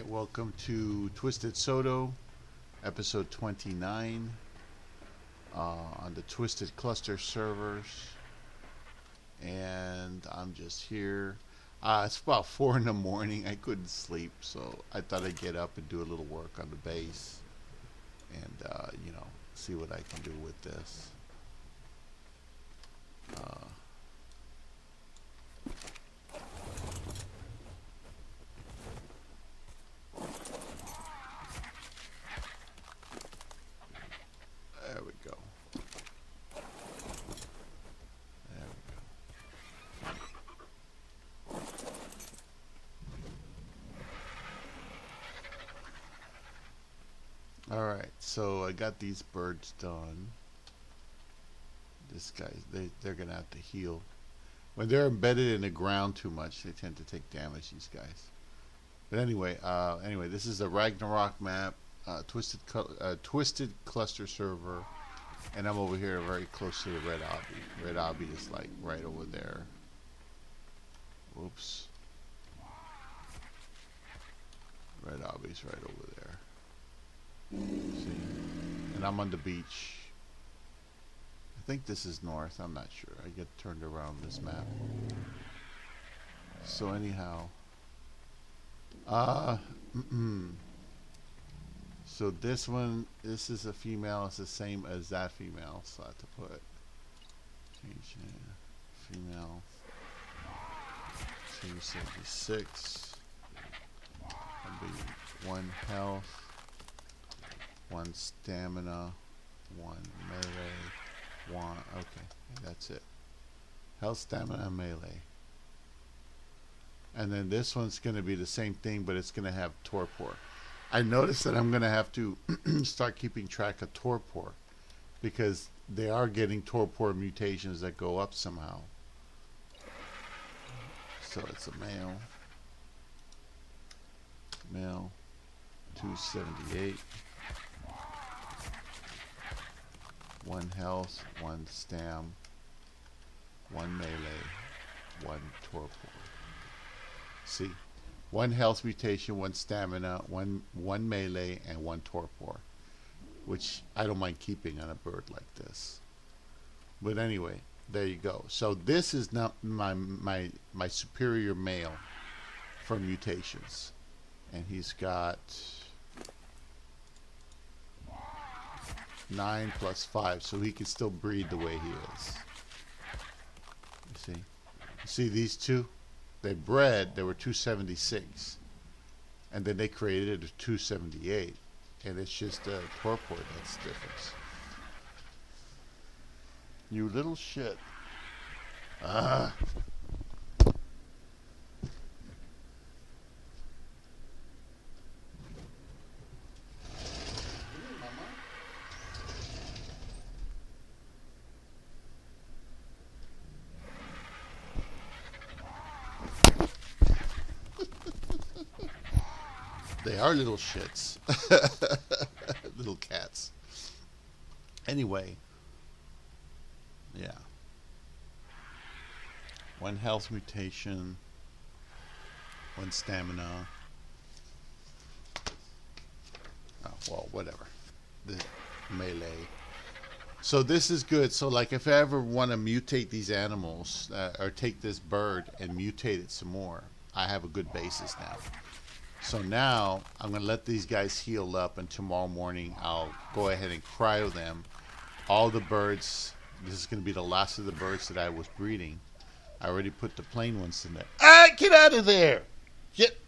Alright, welcome to Twisted Psoto, episode 29, on the Twisted Cluster servers, and I'm just here. It's about 4 in the morning. I couldn't sleep, so I thought I'd get up and do a little work on the base, and, see what I can do with this. There we go. There we go. Alright, so I got these birds done. This guy, they're gonna have to heal. When they're embedded in the ground too much, they tend to take damage, these guys. But anyway, this is a Ragnarok map. Twisted Cluster server, and I'm over here very close to the red obby. Red obby is like right over there. Whoops. Red obby's right over there. See? And I'm on the beach. I think this is north. I'm not sure. I get turned around this map. So anyhow. So this one, this is a female. It's the same as that female. So I have to put change female 276. That'll be 1 health, 1 stamina, 1 melee, 1. Okay, that's it. Health, stamina, and melee. And then this one's going to be the same thing, but it's going to have torpor. I noticed that I'm going to have to start keeping track of torpor because they are getting torpor mutations that go up somehow. So it's a male. Male 278. 1 health, 1 stam, 1 melee, 1 torpor. See? 1 health mutation, 1 stamina, 1 melee, and 1 torpor, which I don't mind keeping on a bird like this. But anyway, there you go. So this is not my superior male for mutations, and he's got 9 plus 5, so he can still breed the way he is. You see these two? They bred, they were 276, and then they created a 278, and it's just a torpor that's the difference. You little shit. They are little shits. Little cats. Anyway. Yeah. 1 health mutation. 1 stamina. Oh, well, whatever. The melee. So this is good. So like if I ever want to mutate these animals, or take this bird and mutate it some more, I have a good basis now. So now I'm going to let these guys heal up, and tomorrow morning I'll go ahead and cryo them. All the birds, this is going to be the last of the birds that I was breeding. I already put the plain ones in there. Ah, get out of there!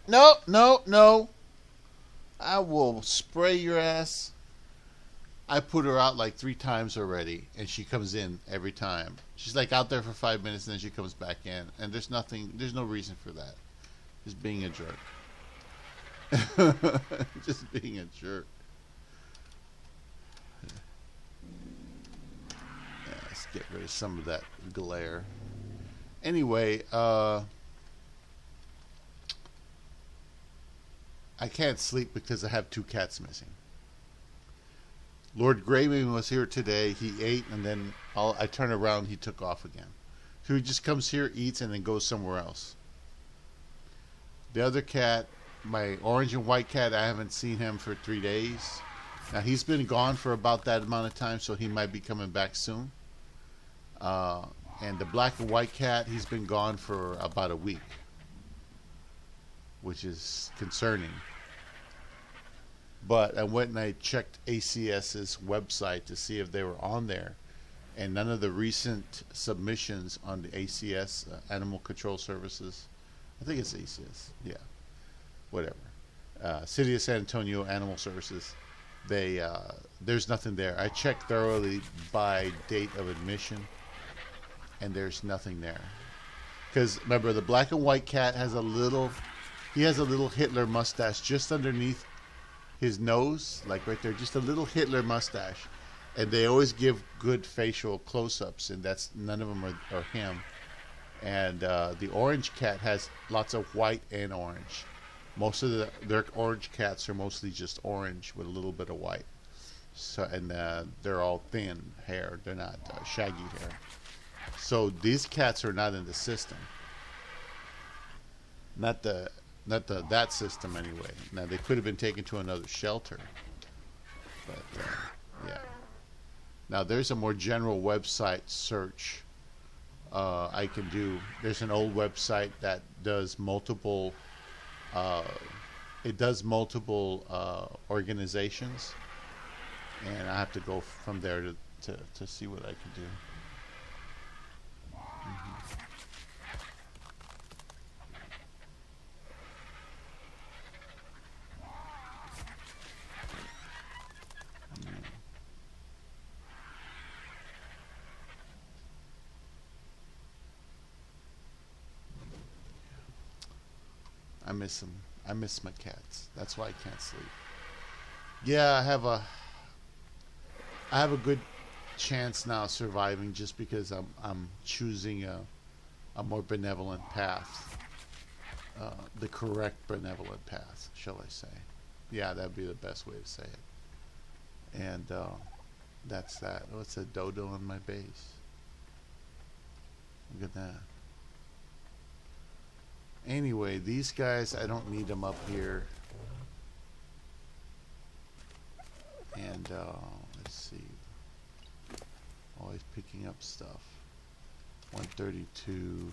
No. I will spray your ass. I put her out like 3 times already, and she comes in every time. She's like out there for 5 minutes, and then she comes back in. And there's no reason for that. Just being a jerk. Just being a jerk. Yeah, let's get rid of some of that glare. Anyway, I can't sleep because I have 2 cats missing. Lord Graven was here today. He ate, and then I turn around, he took off again. So he just comes here, eats, and then goes somewhere else. The other cat my orange and white cat, I haven't seen him for 3 days. Now he's been gone for about that amount of time, so he might be coming back soon. Uh, and the black and white cat, he's been gone for about a week, which is concerning. But I went and I checked ACS's website to see if they were on there, and none of the recent submissions on the ACS, Animal Control Services, I think it's ACS, yeah, whatever, City of San Antonio Animal Services, there's nothing there. I checked thoroughly by date of admission, and there's nothing there. Because remember, the black and white cat has a little Hitler mustache just underneath his nose, like right there, just a little Hitler mustache, and they always give good facial close-ups, and that's none of them are him. And the orange cat has lots of white and orange. Most of their orange cats are mostly just orange with a little bit of white. So, and they're all thin hair; they're not shaggy hair. So these cats are not in the system. Not that system anyway. Now they could have been taken to another shelter, but yeah. Now there's a more general website search I can do. There's an old website that does multiple. It does multiple organizations, and I have to go from there to see what I can do. I miss them. I miss my cats. That's why I can't sleep. Yeah, I have a good chance now of surviving just because I'm choosing a more benevolent path, the correct benevolent path, shall I say? Yeah, that'd be the best way to say it. And that's that. Oh, it's a dodo on my base. Look at that. Anyway, these guys, I don't need them up here. And let's see. Always picking up stuff. 132.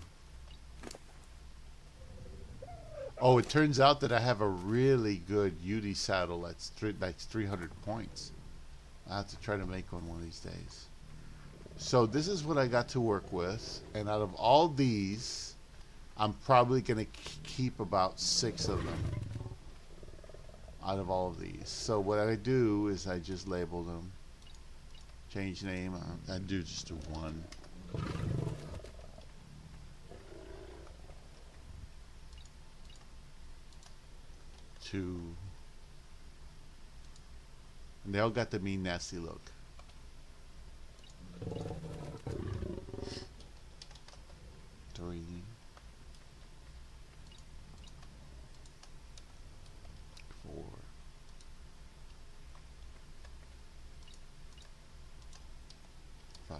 Oh, it turns out that I have a really good Udi saddle that's 300 points. I have to try to make one of these days. So this is what I got to work with, and out of all these, I'm probably going to keep about 6 of them out of all of these. So what I do is I just label them, change name. I do just a 1. 2. And they all got the mean, nasty look. 3. 4. 5.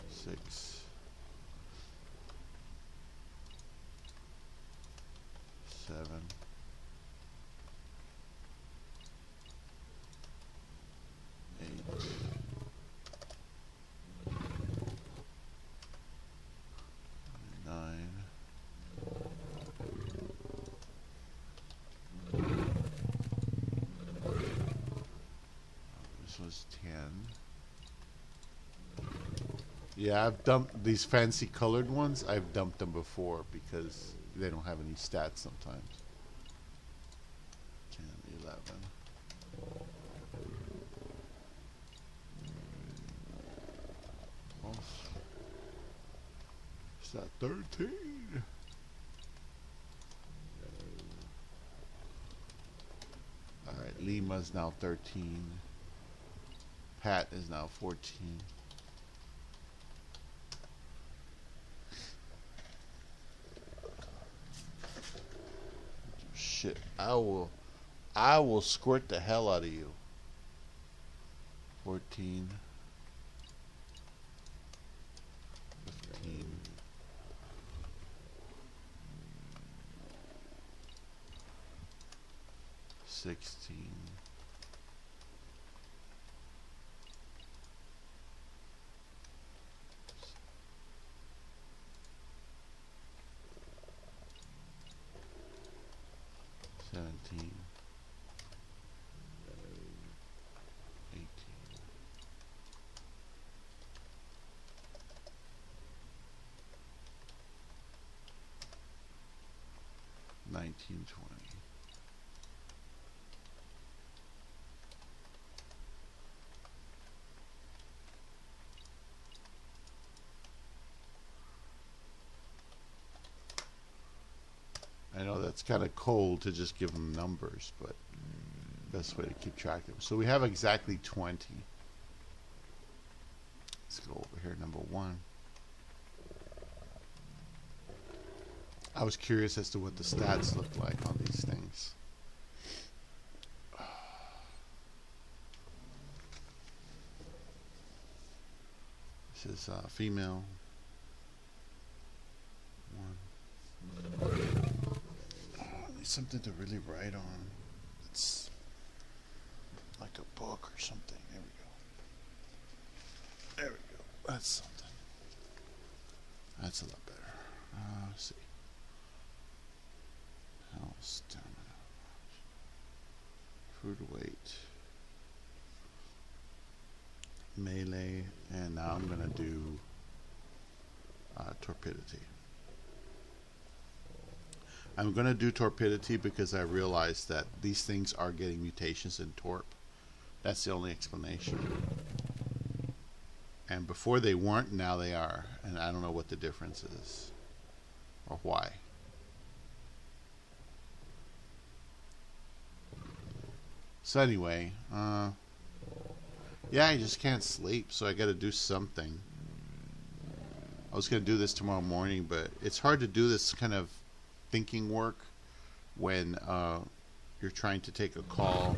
6. 7. 8. 9. This was 10. Yeah, I've dumped these fancy colored ones. I've dumped them before because they don't have any stats sometimes. 10, 11. Oh, is that 13? Alright, Lima's now 13. Pat is now 14. Shit, I will squirt the hell out of you. 14. 15. 16. Seventeen, 18, 19, 20. I know that's kind of cold to just give them numbers, but best way to keep track of them. So we have exactly 20. Let's go over here, number 1. I was curious as to what the stats look like on these things. This is female. 1. I need something to really write on. It's like a book or something. There we go. There we go. That's something. That's a lot better. Let's see. Health, stamina, food weight, melee, and now I'm going to do torpidity. I'm going to do torpidity because I realized that these things are getting mutations in torp. That's the only explanation. And before they weren't, now they are. And I don't know what the difference is or why. So anyway, yeah, I just can't sleep, so I got to do something. I was going to do this tomorrow morning, but it's hard to do this kind of thinking work when you're trying to take a call.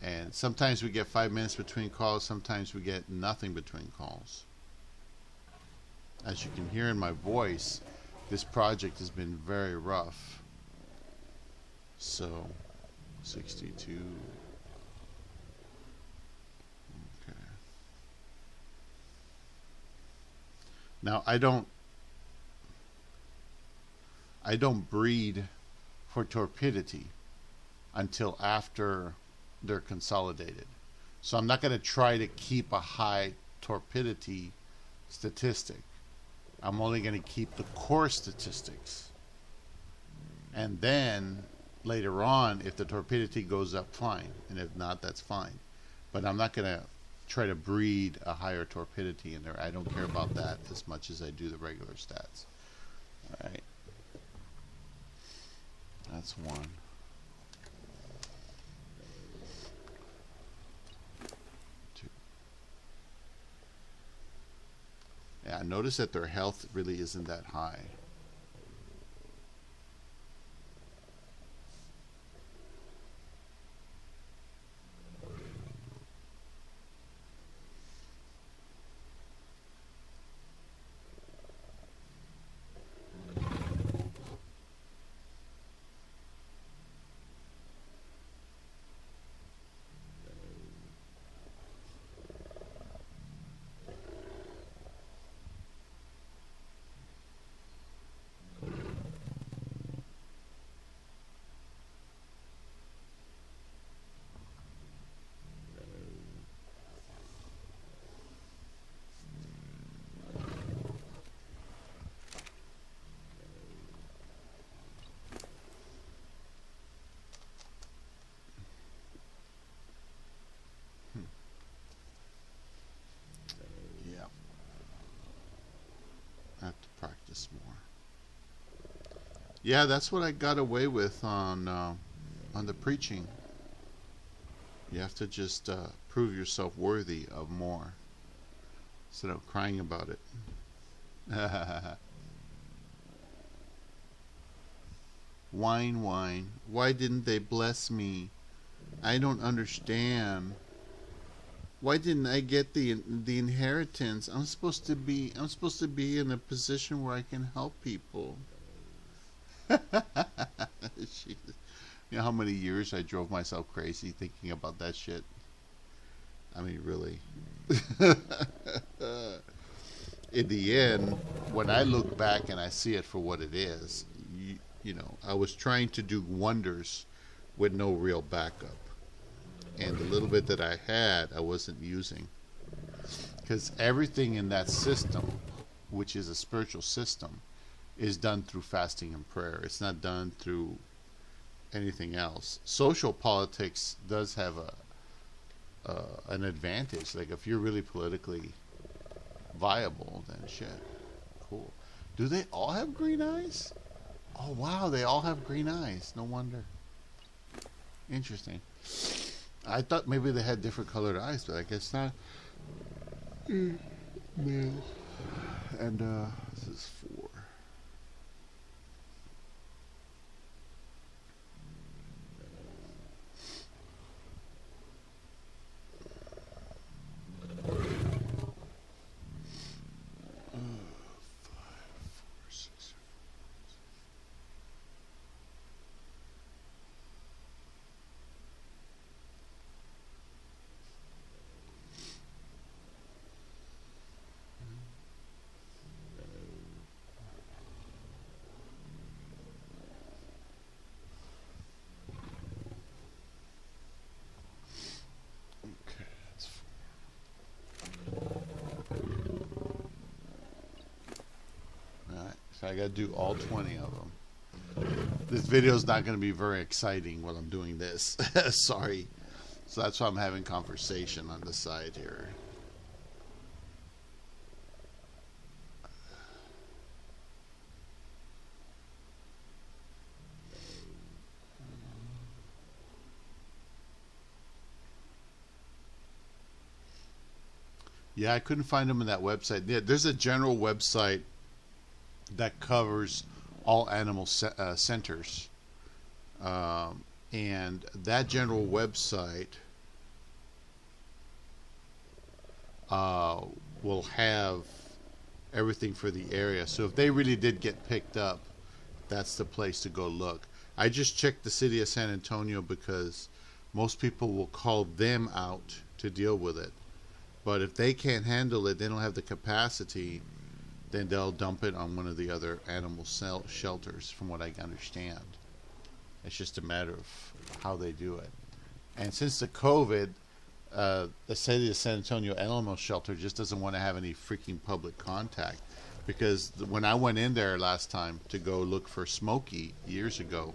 And sometimes we get 5 minutes between calls, sometimes we get nothing between calls. As you can hear in my voice, this project has been very rough. So 62. Okay. Now I don't breed for torpidity until after they're consolidated. So I'm not going to try to keep a high torpidity statistic. I'm only going to keep the core statistics. And then later on, if the torpidity goes up, fine. And if not, that's fine. But I'm not going to try to breed a higher torpidity in there. I don't care about that as much as I do the regular stats. All right. That's 1. 2. Yeah, notice that their health really isn't that high. Practice more. Yeah, that's what I got away with on the preaching. You have to just prove yourself worthy of more instead of crying about it. Wine, wine. Why didn't they bless me? I don't understand. Why didn't I get the inheritance? I'm supposed to be in a position where I can help people. You know how many years I drove myself crazy thinking about that shit? I mean, really. In the end, when I look back and I see it for what it is, you know, I was trying to do wonders with no real backup. And the little bit that I had, I wasn't using. Because everything in that system, which is a spiritual system, is done through fasting and prayer. It's not done through anything else. Social politics does have an advantage. Like if you're really politically viable, then shit, cool. Do they all have green eyes? Oh wow, they all have green eyes. No wonder. Interesting. I thought maybe they had different colored eyes, but I guess not. No. And this is 4. So I got to do all 20 of them. This video is not going to be very exciting while I'm doing this. Sorry. So that's why I'm having conversation on the side here. Yeah, I couldn't find them in that website. Yeah, there's a general website that covers all animal centers. And that general website will have everything for the area. So if they really did get picked up, that's the place to go look. I just checked the city of San Antonio because most people will call them out to deal with it. But if they can't handle it, they don't have the capacity, then they'll dump it on one of the other animal shelters, from what I understand. It's just a matter of how they do it. And since the COVID, the city of San Antonio Animal Shelter just doesn't want to have any freaking public contact. Because when I went in there last time to go look for Smokey years ago,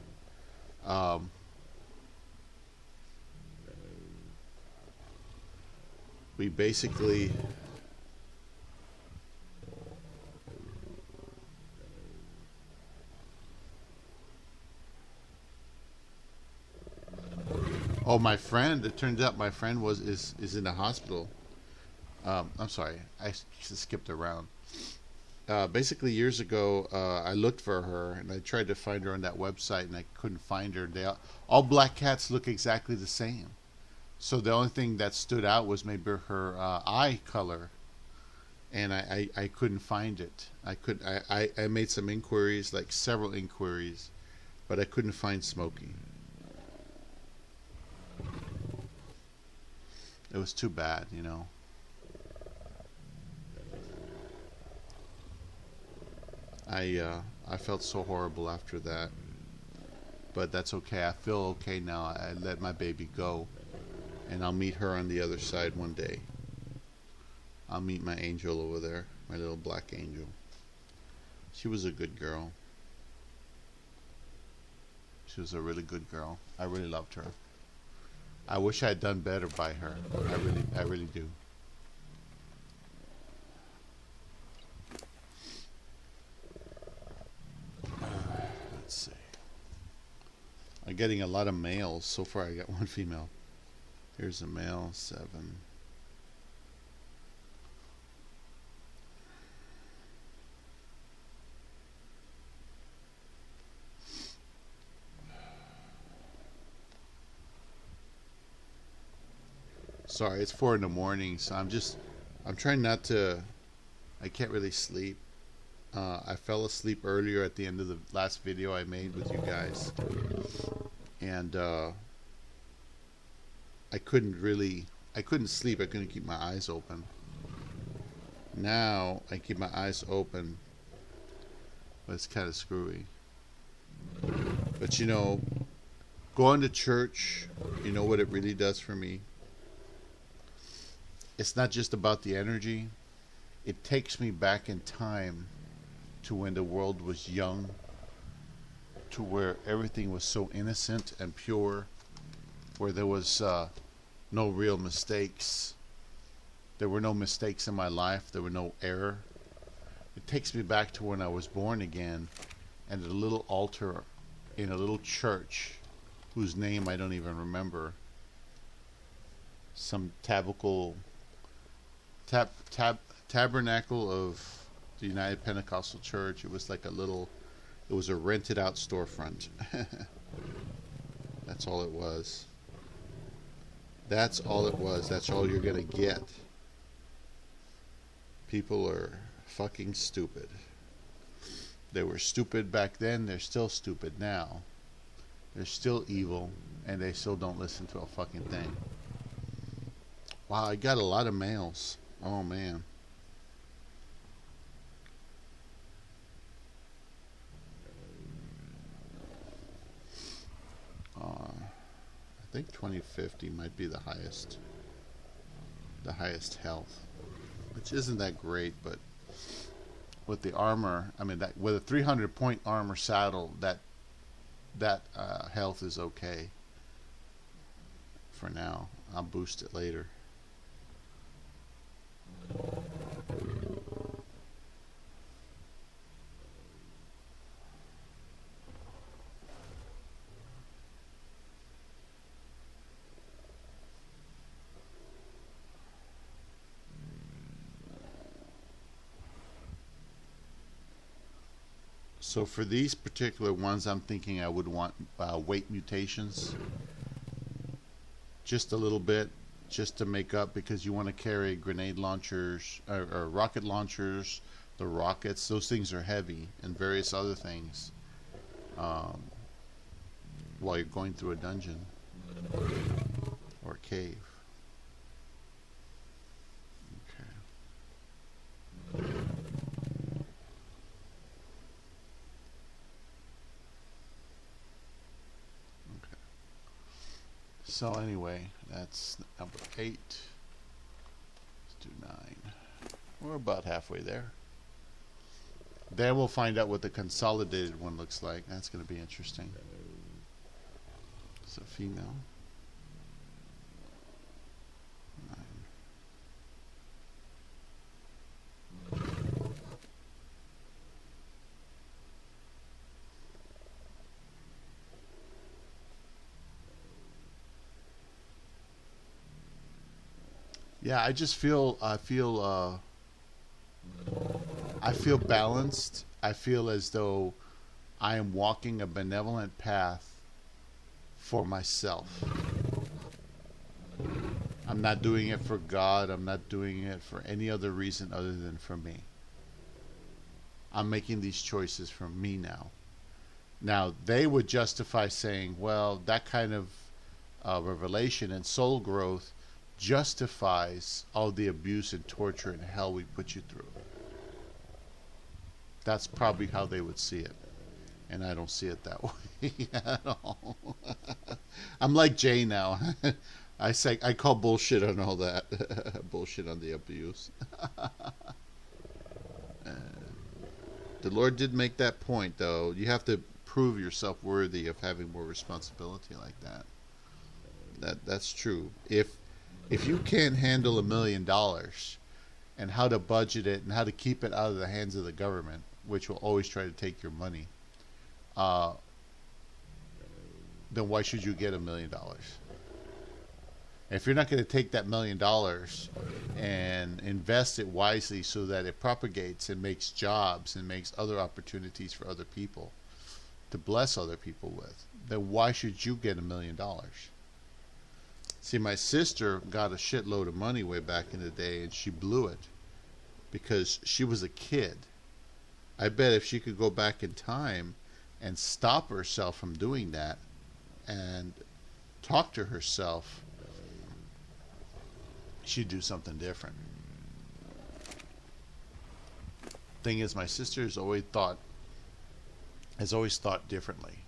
we basically my friend, it turns out my friend is in the hospital. I'm sorry, I just skipped around. Basically years ago, I looked for her and I tried to find her on that website and I couldn't find her. All black cats look exactly the same. So the only thing that stood out was maybe her eye color, and I couldn't find it. I made some inquiries, like several inquiries, but I couldn't find Smokey. It was too bad, you know. I felt so horrible after that, but that's okay. I feel okay now. I let my baby go. And I'll meet her on the other side one day. I'll meet my angel over there, my little black angel. She was a good girl. She was a really good girl. I really loved her. I wish I had done better by her. I really do. Let's see. I'm getting a lot of males. So far I got one female. Here's a male, 7. Sorry, it's 4 in the morning, so I'm trying not to, I can't really sleep. I fell asleep earlier at the end of the last video I made with you guys. and I couldn't sleep. I couldn't keep my eyes open. Now I keep my eyes open, but it's kind of screwy. But you know, going to church, you know what it really does for me? It's not just about the energy. It takes me back in time to when the world was young, to where everything was so innocent and pure, where there was no real mistakes. There were no mistakes in my life. There were no error. It takes me back to when I was born again, and at a little altar in a little church whose name I don't even remember. Some tabernacle of the United Pentecostal Church. It was like it was a rented out storefront. That's all it was. That's all it was. That's all you're going to get. People are fucking stupid. They were stupid back then. They're still stupid now. They're still evil, and they still don't listen to a fucking thing. Wow, I got a lot of mails. Oh, man. I think 2050 might be the highest health, which isn't that great, but with the armor, I mean, that with a 300-point armor saddle, that health is okay for now. I'll boost it later. So for these particular ones, I'm thinking I would want weight mutations, just a little bit, just to make up, because you want to carry grenade launchers or rocket launchers, the rockets. Those things are heavy, and various other things while you're going through a dungeon or a cave. So anyway, that's number 8. Let's do 9. We're about halfway there. Then we'll find out what the consolidated one looks like. That's going to be interesting. So female. 9. Yeah, I feel balanced. I feel as though I am walking a benevolent path for myself. I'm not doing it for God. I'm not doing it for any other reason other than for me. I'm making these choices for me now. Now, they would justify saying, well, that kind of revelation and soul growth justifies all the abuse and torture and hell we put you through. That's probably how they would see it. And I don't see it that way at all. I'm like Jay now. I call bullshit on all that. Bullshit on the abuse. The Lord did make that point, though. You have to prove yourself worthy of having more responsibility like that. That's true. If you can't handle $1 million and how to budget it and how to keep it out of the hands of the government, which will always try to take your money, then why should you get $1 million? If you're not going to take that $1 million and invest it wisely so that it propagates and makes jobs and makes other opportunities for other people to bless other people with, then why should you get $1 million? See, my sister got a shitload of money way back in the day, and she blew it because she was a kid. I bet if she could go back in time and stop herself from doing that, and talk to herself, she'd do something different. Thing is, my sister has always thought differently.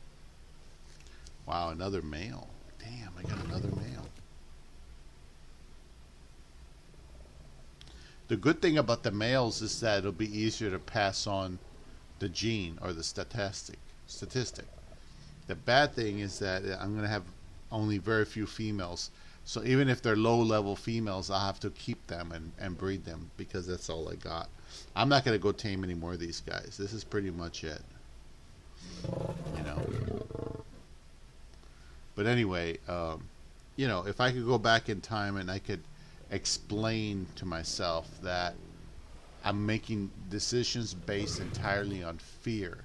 Wow, another male. Damn, I got another male. The good thing about the males is that it'll be easier to pass on the gene or the statistic. The bad thing is that I'm going to have only very few females. So even if they're low-level females, I'll have to keep them and breed them because that's all I got. I'm not going to go tame any more of these guys. This is pretty much it. You know. But anyway, you know, if I could go back in time and I could explain to myself that I'm making decisions based entirely on fear,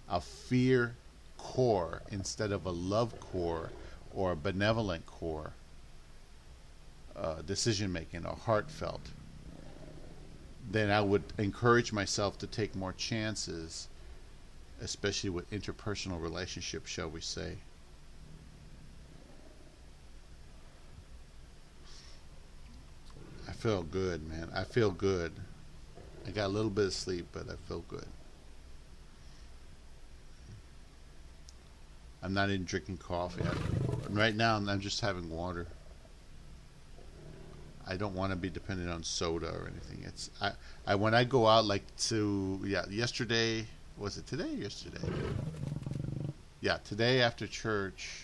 a fear core instead of a love core or a benevolent core, decision making or heartfelt, then I would encourage myself to take more chances, especially with interpersonal relationships, shall we say. I feel good, man. I feel good. I got a little bit of sleep, but I feel good. I'm not even drinking coffee. Right now, I'm just having water. I don't want to be dependent on soda or anything. It's I when I go out, like to yesterday, was it today or yesterday? Yeah, today after church,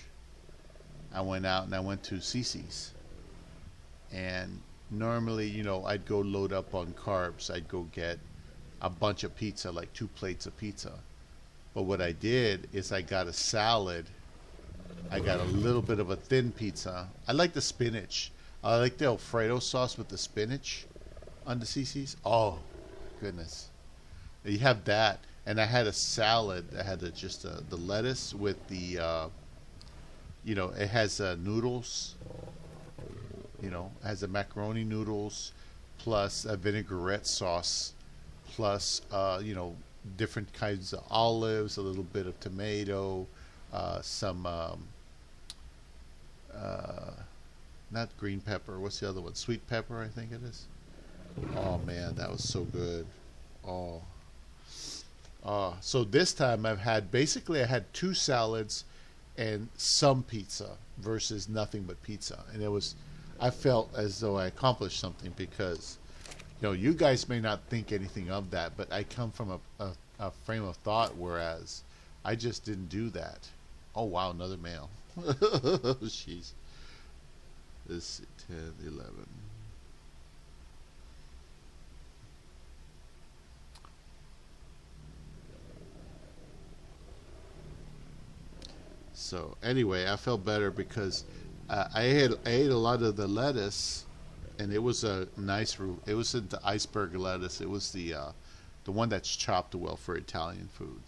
I went out and I went to Cece's. And normally, you know, I'd go load up on carbs. I'd go get a bunch of pizza, like 2 plates of pizza. But what I did is I got a salad. I got a little bit of a thin pizza. I like the spinach. I like the Alfredo sauce with the spinach on the Cece's. Oh, goodness. You have that. And I had a salad. I had the lettuce with the, you know, it has noodles. You know, it has the macaroni noodles plus a vinaigrette sauce plus, you know, different kinds of olives, a little bit of tomato, some, not green pepper. What's the other one? Sweet pepper, I think it is. Oh, man, that was so good. Oh. So this time I had 2 salads and some pizza versus nothing but pizza. And I felt as though I accomplished something because, you know, you guys may not think anything of that, but I come from a frame of thought, whereas I just didn't do that. Oh, wow, another male. Jeez. This 10, 11. So anyway, I felt better because I ate a lot of the lettuce, and it was a nice. It wasn't the iceberg lettuce. It was the one that's chopped well for Italian food.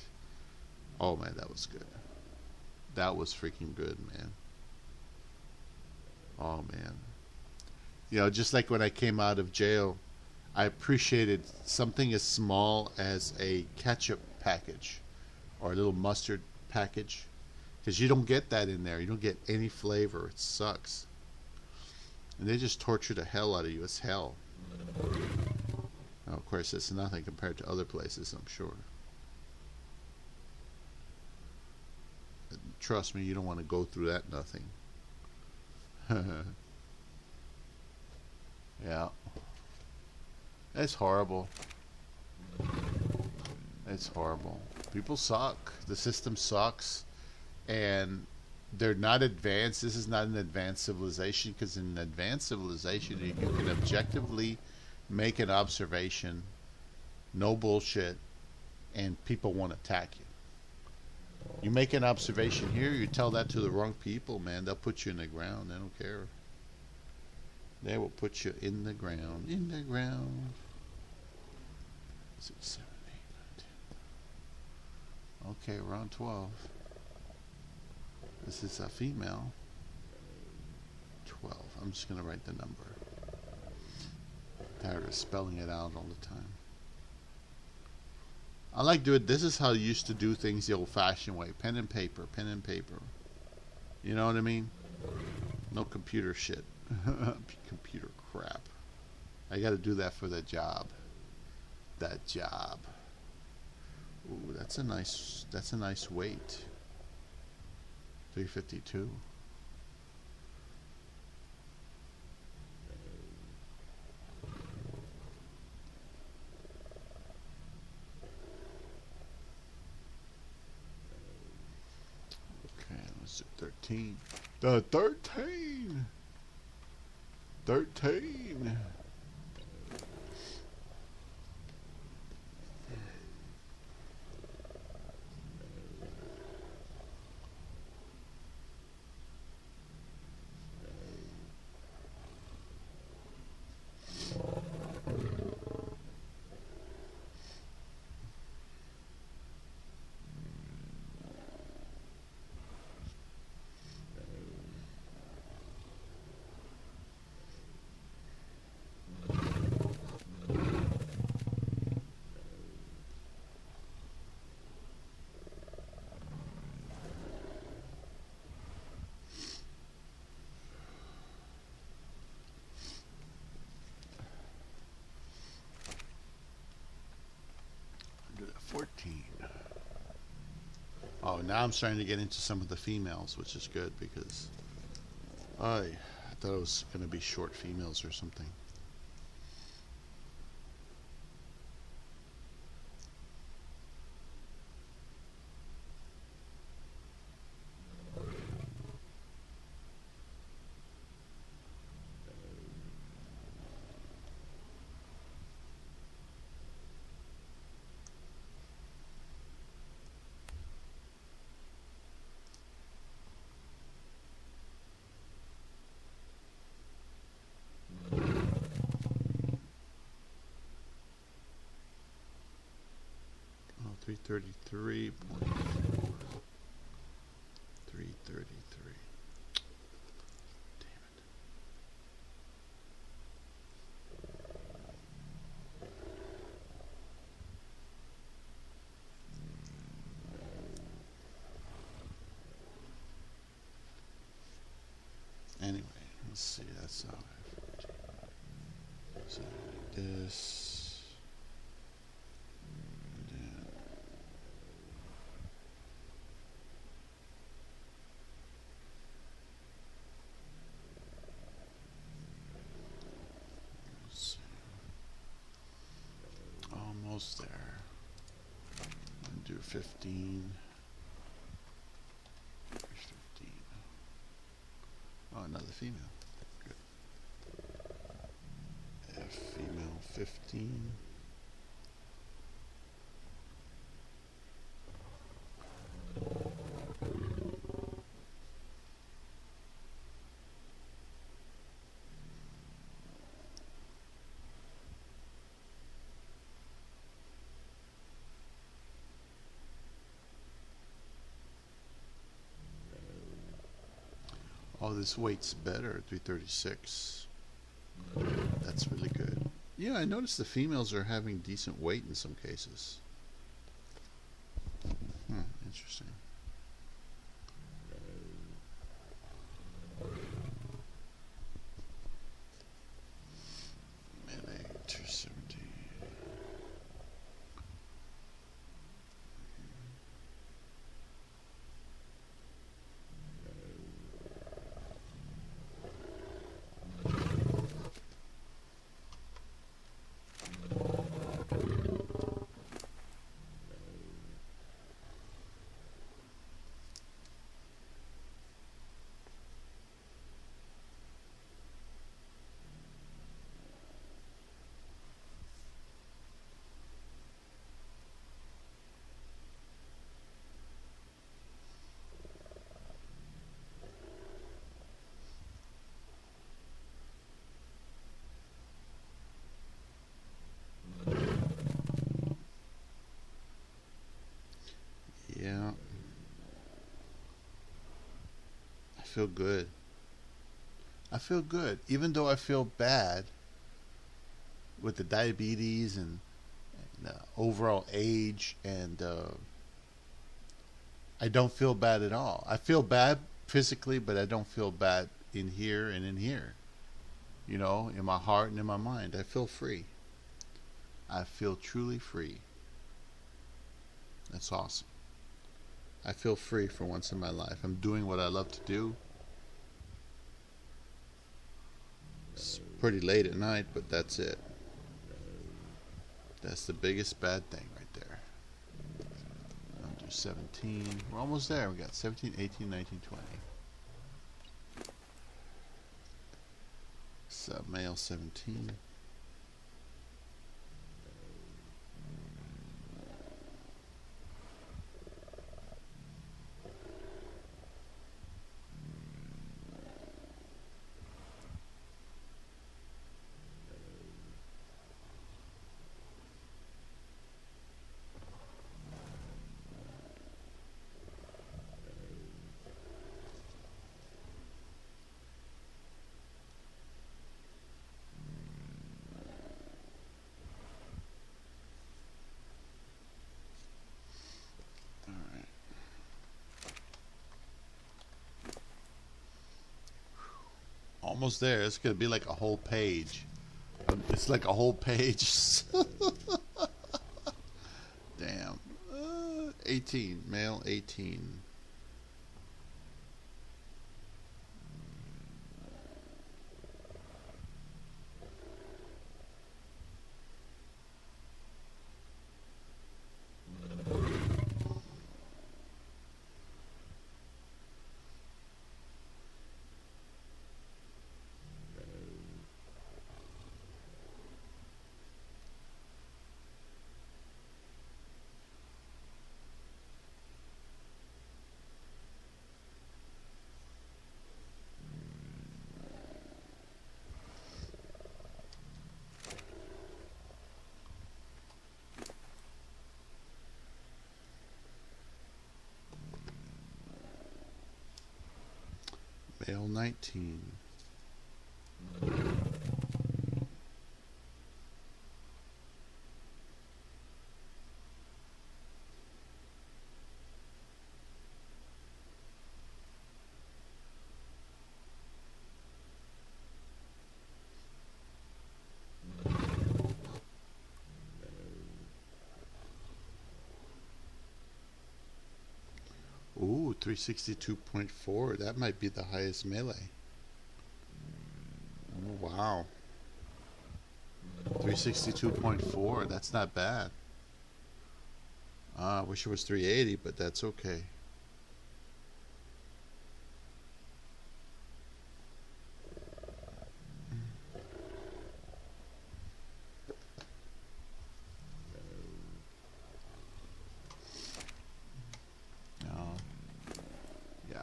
Oh man, that was good. That was freaking good, man. Oh man. You know, just like when I came out of jail, I appreciated something as small as a ketchup package or a little mustard package. Because you don't get that in there. You don't get any flavor. It sucks. And they just torture the hell out of you. It's hell. Now, of course, it's nothing compared to other places, I'm sure. Trust me, you don't want to go through that nothing. Yeah. It's horrible. It's horrible. People suck. The system sucks. And they're not advanced. This is not an advanced civilization, because in an advanced civilization, you can objectively make an observation, no bullshit, and people won't attack you. You make an observation here, you tell that to the wrong people, man, they'll put you in the ground. They don't care. They will put you in the ground. In the ground. 6, 7, 8, 9, 10. Okay, we're on 12. This is a female. 12. I'm just going to write the number. Tired of spelling it out all the time. I like doing. This is how I used to do things the old-fashioned way. Pen and paper. Pen and paper. You know what I mean? No computer shit. Computer crap. I got to do that for the job. That job. Ooh, that's a nice weight. 352. Okay, let's do 13. The 13. 13. Do that 14. Oh, now I'm starting to get into some of the females, which is good because I thought it was going to be short females or something. Oh, 333.4. 333. Damn it. Anyway, let's see. That's how I 14. So this. And then let's see. Almost there. And do 15. There's 15. Oh, another female. Good. F female 15. Oh, this weight's better, 336. That's really good. Yeah, I noticed the females are having decent weight in some cases. Interesting. Melee 270. Yeah. I feel good. I feel good. Even though I feel bad with the diabetes and the overall age, and I don't feel bad at all. I feel bad physically, but I don't feel bad in here and in here. You know, in my heart and in my mind. I feel free. I feel truly free. That's awesome. I feel free for once in my life. I'm doing what I love to do. It's pretty late at night, but that's it. That's the biggest bad thing right there. I'll do 17. We're almost there. We got 17, 18, 19, 20. So male 17. Almost there. It's going to be like a whole page. It's like a whole page. Damn. 18. Male 18. Male 19. Ooh, 362.4. That might be the highest melee. Oh, wow. 362.4. That's not bad. I wish it was 380, but that's okay.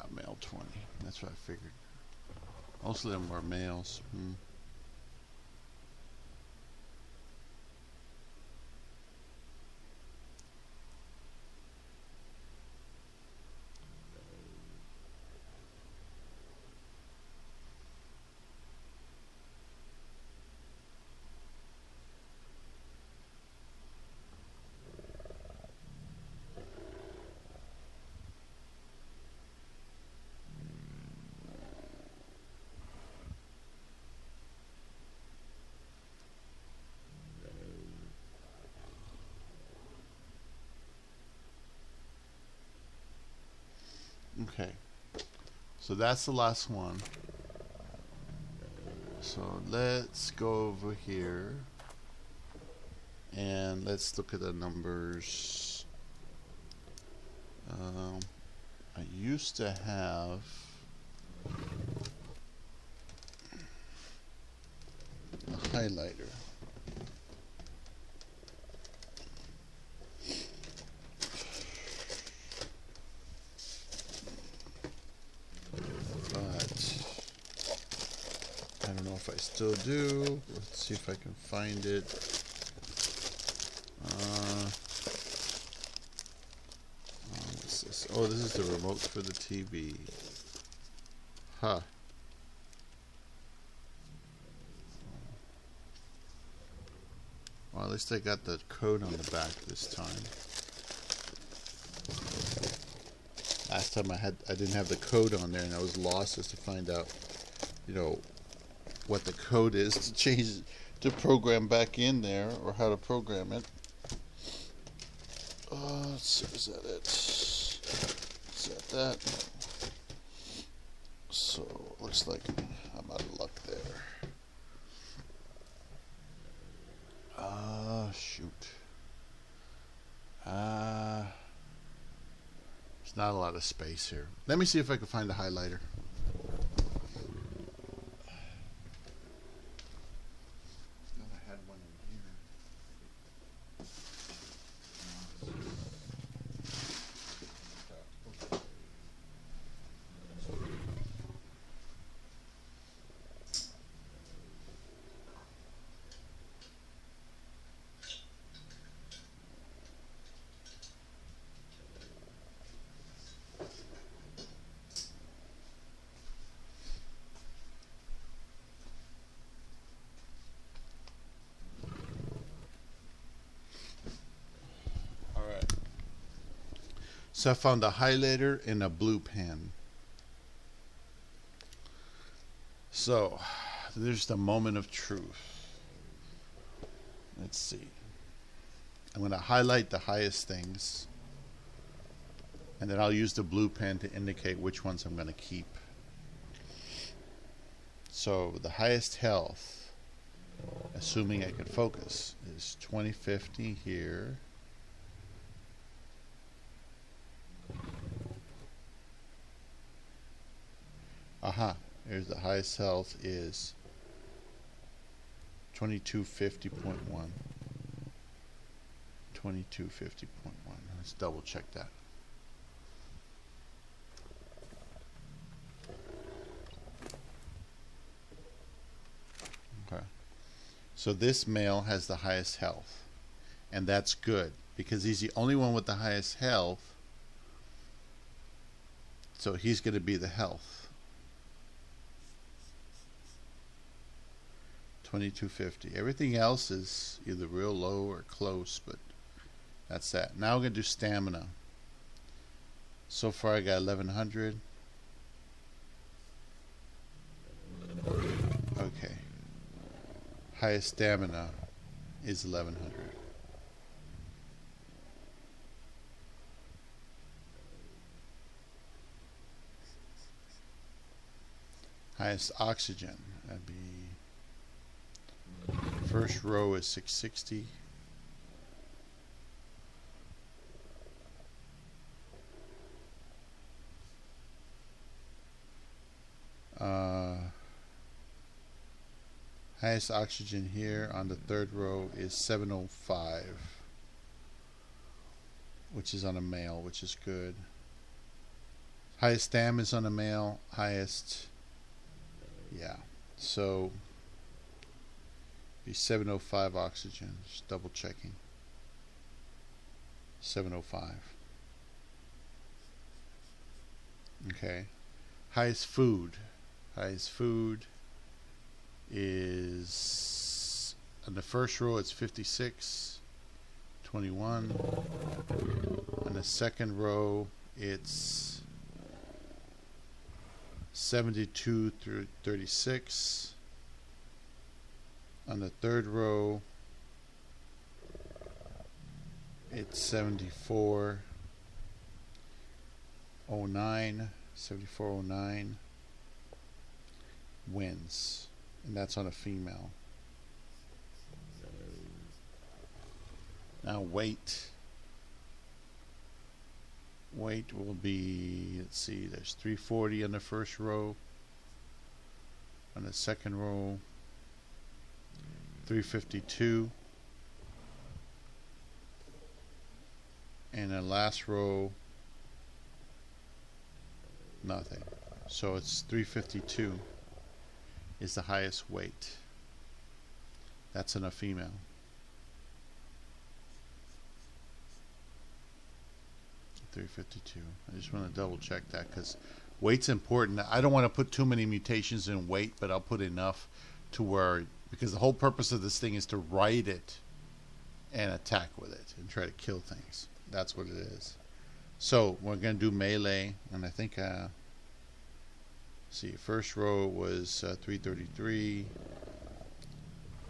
Male 20. That's what I figured. Most of them were males. Okay, so that's the last one. So let's go over here and let's look at the numbers. I used to have a highlighter. I don't know if I still do. Let's see if I can find it. What's this? Oh, this is the remote for the TV. Huh. Well, at least I got the code on the back this time. Last time I didn't have the code on there, and I was lost as to find out, you know, what the code is to change to program back in there, or how to program it. Let's see, is that it? Is that? So looks like I'm out of luck there. Shoot. There's not a lot of space here. Let me see if I can find a highlighter. I had one in here. So I found a highlighter and a blue pen. So there's the moment of truth. Let's see. I'm going to highlight the highest things, and then I'll use the blue pen to indicate which ones I'm going to keep. So the highest health, assuming I can focus, is 2050 here. Here's the highest health is 2250.1. 2250.1. Let's double check that. Okay. So this male has the highest health, and that's good because he's the only one with the highest health. So he's going to be the health. 2250. Everything else is either real low or close, but that's that. Now we're going to do stamina. So far I got 1100. Okay. Highest stamina is 1100. Highest oxygen, that'd be first row is 660. Highest oxygen here on the third row is 705, which is on a male, which is good. Highest stam is on a male. Highest, yeah. So be 705 oxygen. Just double checking. 705. Okay. Highest food. Highest food is on the first row it's 56, 21. On the second row it's 72 through 36. On the third row it's 7409. 7409 wins, and that's on a female. Now weight will be, let's see, there's 340 on the first row. On the second row 352, and the last row nothing. So it's 352 is the highest weight. That's in a female. .352. I just want to double check that because weight's important. I don't want to put too many mutations in weight, but I'll put enough to where, because the whole purpose of this thing is to ride it and attack with it and try to kill things. That's what it is. So we're going to do melee, and I think, see, first row was 333,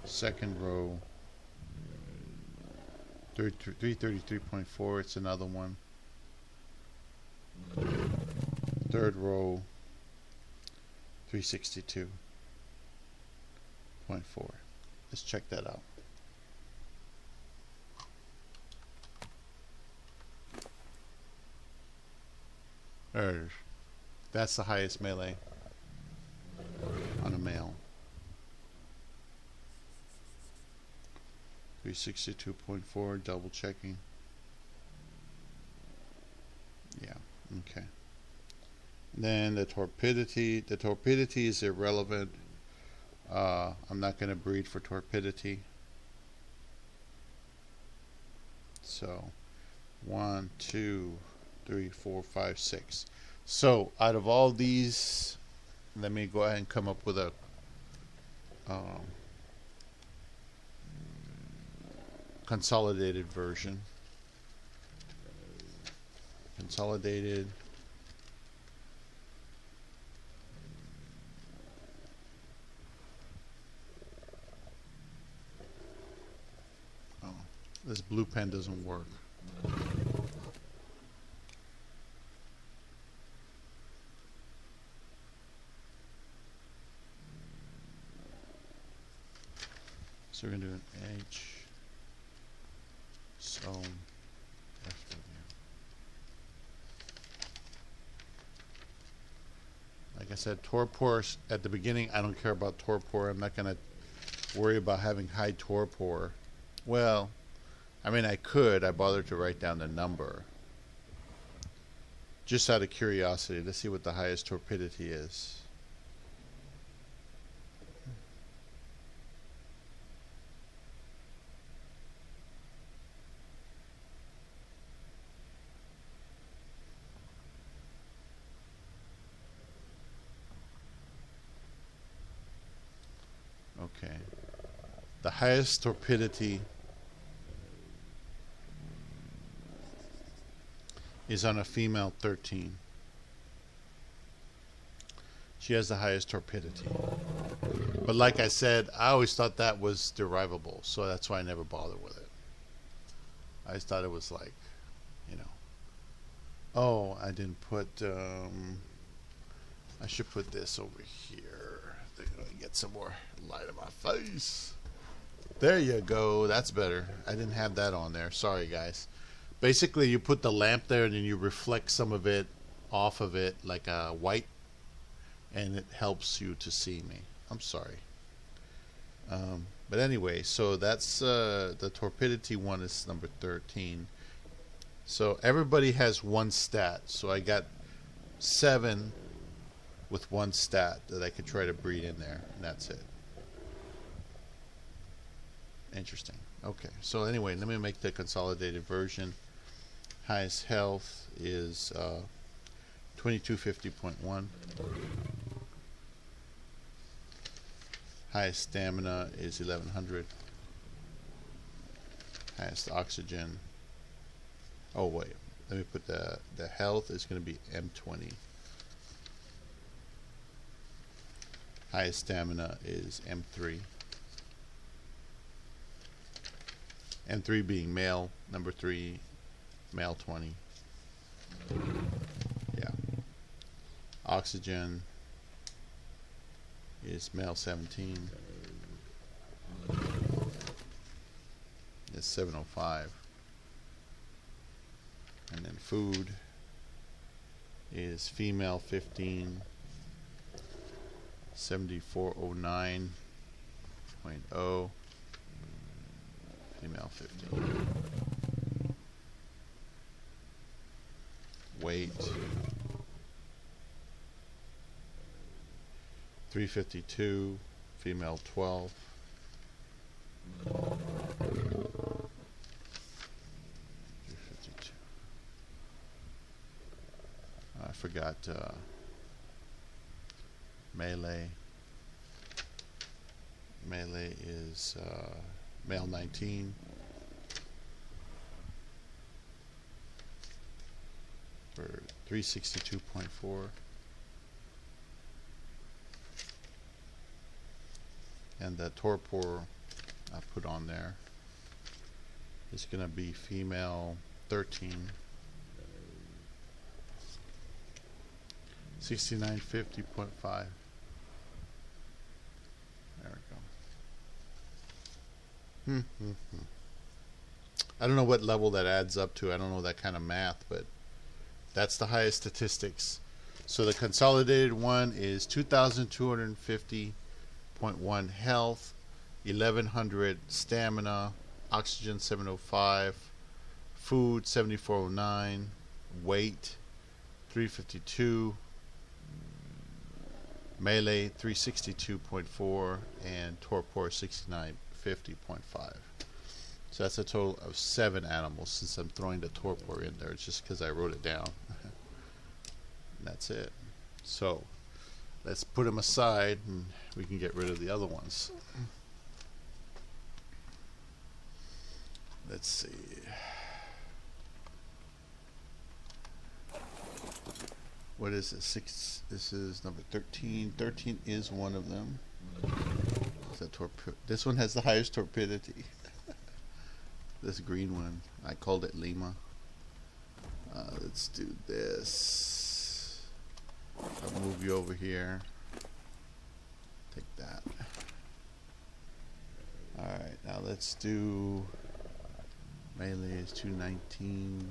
second row 333.4, it's another one, third row 362.4. Let's check that out. That's the highest melee on a male. 362.4, double checking. Yeah, okay. Then the torpidity. The torpidity is irrelevant. I'm not going to breed for torpidity. So 1, 2, 3, 4, 5, 6. So out of all these, let me go ahead and come up with a consolidated version. Consolidated. Oh, this blue pen doesn't work. So we're going to do an H. So FW. Like I said, torpor at the beginning. I don't care about torpor. I'm not going to worry about having high torpor. Well, I mean, I could. I bothered to write down the number. Just out of curiosity, let's see what the highest torpidity is. Okay. The highest torpidity is on a female 13. She has the highest torpidity. But like I said, I always thought that was derivable, so that's why I never bothered with it. I just thought it was like, you know, oh, I didn't put, I should put this over here. They're going to get some more light on my face. There you go. That's better. I didn't have that on there. Sorry, guys. Basically, you put the lamp there and then you reflect some of it off of it like a white, and it helps you to see me. I'm sorry. But anyway, so that's the torpidity one is number 13. So everybody has one stat. So I got 7 with one stat that I could try to breed in there, and that's it. Interesting. Okay, so anyway, let me make the consolidated version. Highest health is 2250.1. Highest stamina is 1100. Highest oxygen. Oh wait, let me put the health is going to be M20. Highest stamina is M3. M3 being male, number 3, male 20. Yeah. Oxygen is male 17. It's 705. And then food is female 15. 7409.0. Female 15. Weight 352. Female 12. 352. I forgot melee. Melee is male 19. for 362.4. And the torpor I put on there is going to be female 13. 6950.5. There we go. I don't know what level that adds up to. I don't know that kind of math, but that's the highest statistics. So the consolidated one is 2,250.1 health, 1,100 stamina, oxygen 705, food 7409, weight 352, melee 362.4, and torpor 6950.5. So that's a total of 7 animals. Since I'm throwing the torpor in there, it's just because I wrote it down. That's it. So let's put them aside and we can get rid of the other ones. Let's see. What is it? 6. This is number 13. 13 is one of them. This one has the highest torpidity. This green one. I called it Lima. Let's do this. I'll move you over here. Take that. Alright, now let's do melee is 219.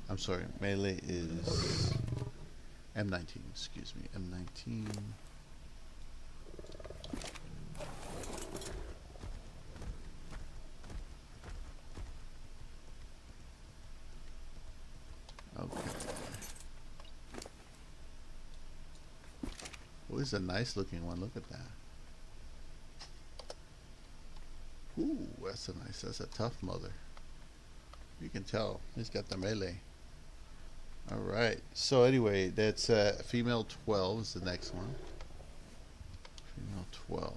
I'm sorry, melee is M19, excuse me, M19. Okay. Oh, it's a nice looking one. Look at that. Ooh, that's a tough mother. You can tell. He's got the melee. Alright. So anyway, that's female 12 is the next one. Female 12.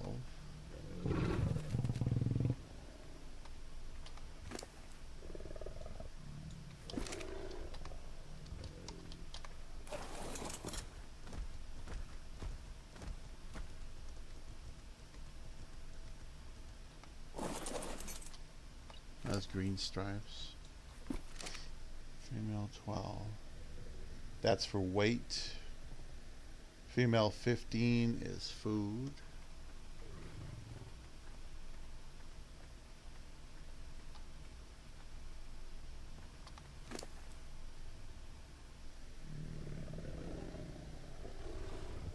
That's green stripes. Female 12. That's for weight. Female 15 is food.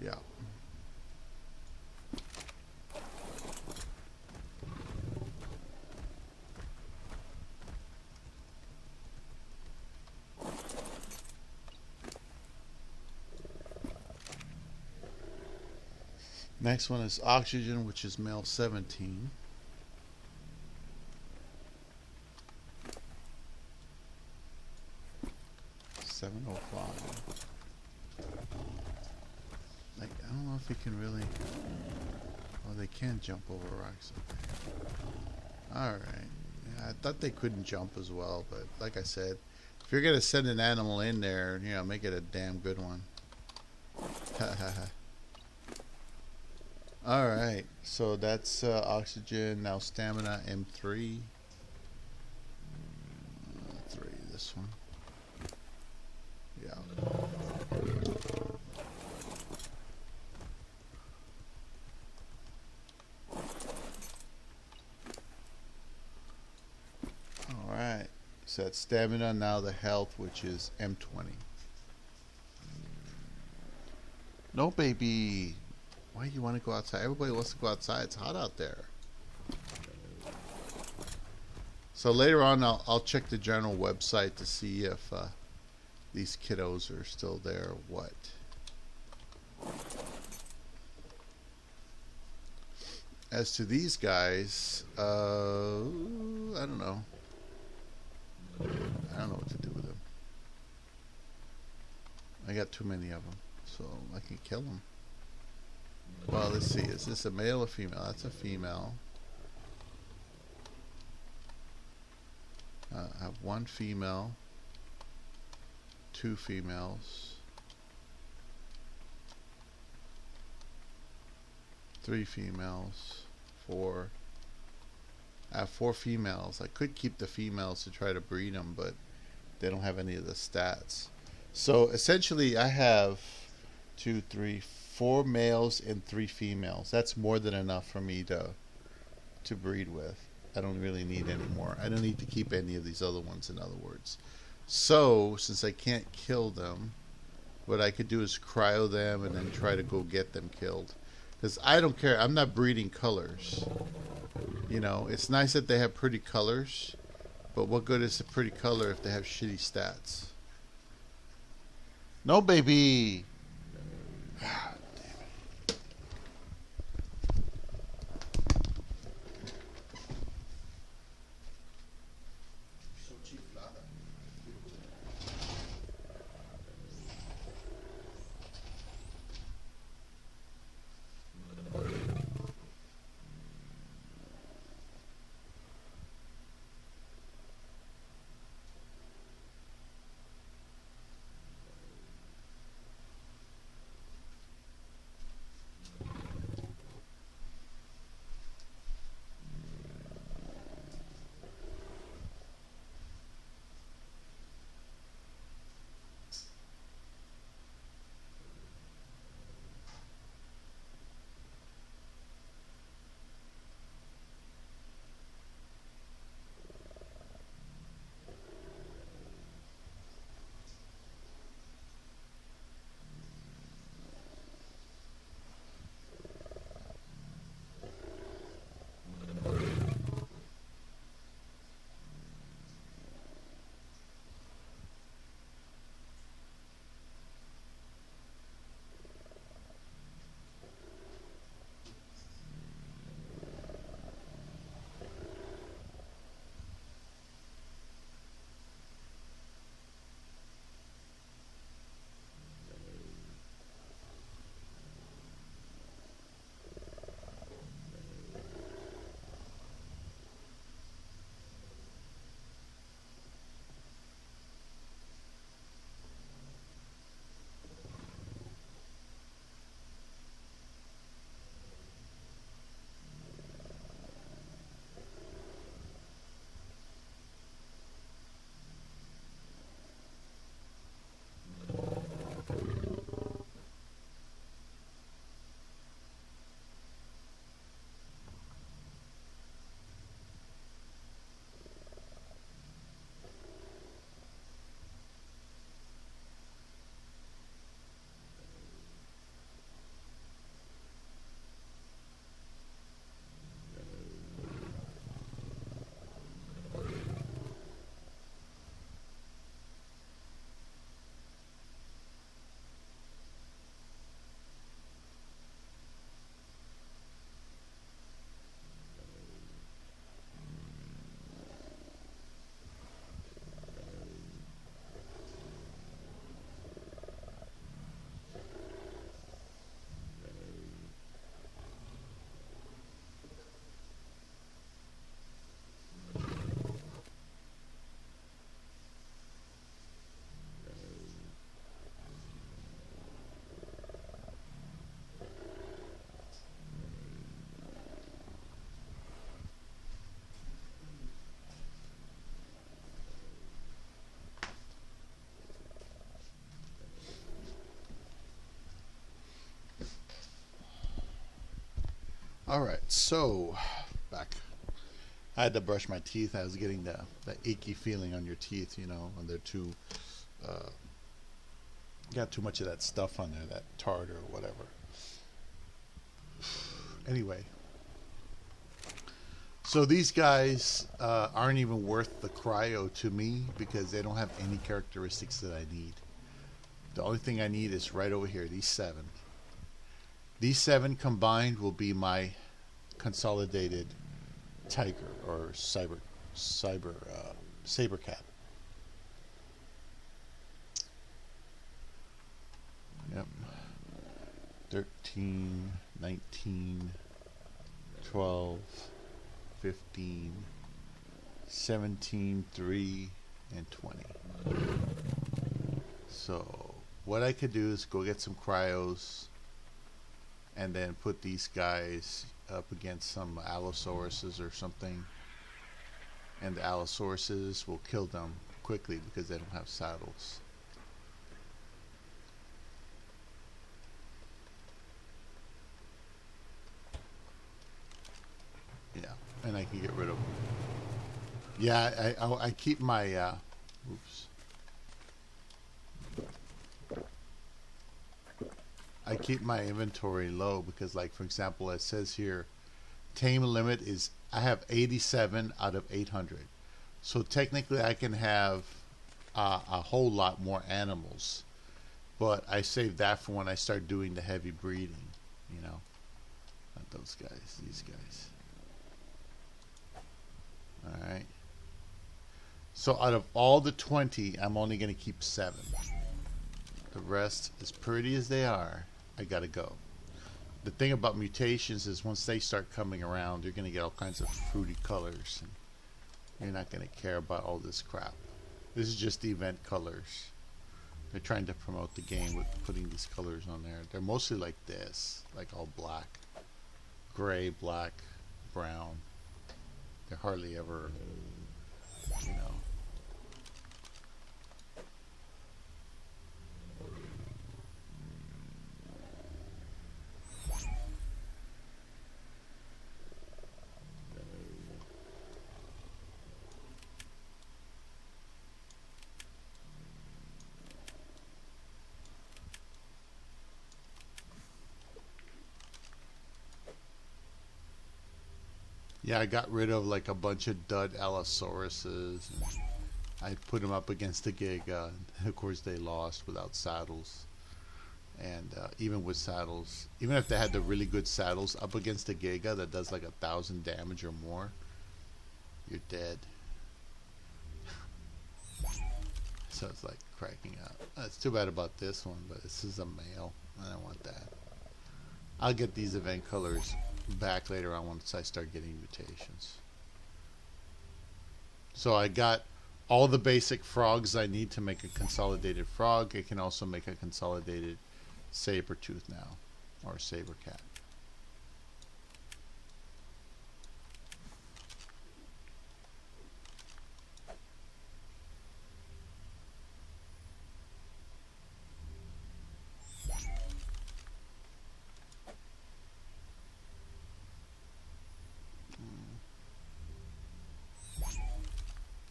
Yeah. Next one is oxygen, which is male 17. $705. Like, I don't know if he can really. Oh, they can't jump over rocks. Alright. Yeah, I thought they couldn't jump as well, but like I said, if you're gonna send an animal in there, you know, make it a damn good one. Alright, so that's oxygen. Now stamina M3. 3, this one. Yeah. Alright, so that's stamina. Now the health, which is M20. No, baby. Why do you want to go outside? Everybody wants to go outside. It's hot out there. So later on, I'll check the general website to see if these kiddos are still there or what. As to these guys, I don't know. I don't know what to do with them. I got too many of them, so I can kill them. Well, let's see. Is this a male or female? That's a female. I have 1 female, 2 females, 3 females, 4. I have 4 females. I could keep the females to try to breed them, but they don't have any of the stats. So essentially I have 2, 3, 4 males and 3 females. That's more than enough for me to breed with. I don't really need any more. I don't need to keep any of these other ones, in other words. So since I can't kill them, what I could do is cryo them and then try to go get them killed. Because I don't care. I'm not breeding colors. You know, it's nice that they have pretty colors, but what good is a pretty color if they have shitty stats? No, baby. Ah, damn it. So cheap, Lada. All right, so back. I had to brush my teeth. I was getting the achy feeling on your teeth, you know, when they're too got too much of that stuff on there, that tartar or whatever. Anyway, so these guys aren't even worth the cryo to me because they don't have any characteristics that I need. The only thing I need is right over here, these 7. These 7 combined will be my consolidated tiger or saber cat. Yep. 13, 19, 12, 15, 17, 3, and 20. So what I could do is go get some cryos and then put these guys up against some allosauruses or something, and the allosauruses will kill them quickly because they don't have saddles. Yeah, and I can get rid of them. Yeah, I keep my oops. I keep my inventory low because, like, for example, it says here, tame limit is, I have 87 out of 800. So technically I can have a whole lot more animals. But I save that for when I start doing the heavy breeding, you know. Not those guys, these guys. Alright. So out of all the 20, I'm only going to keep 7. The rest, as pretty as they are, I gotta go. The thing about mutations is once they start coming around, you're gonna get all kinds of fruity colors, and you're not gonna care about all this crap. This is just the event colors. They're trying to promote the game with putting these colors on there. They're mostly like this, like all black, gray, black, brown. They're hardly ever, you know. Yeah, I got rid of like a bunch of dud allosauruses. I put them up against the Giga. Of course, they lost without saddles. And even with saddles, even if they had the really good saddles up against the Giga that does like 1,000 damage or more, you're dead. So it's like cracking up. It's too bad about this one, but this is a male. I don't want that. I'll get these event colors back later on once I start getting mutations. So I got all the basic frogs I need to make a consolidated frog. I can also make a consolidated saber tooth now, or saber cat.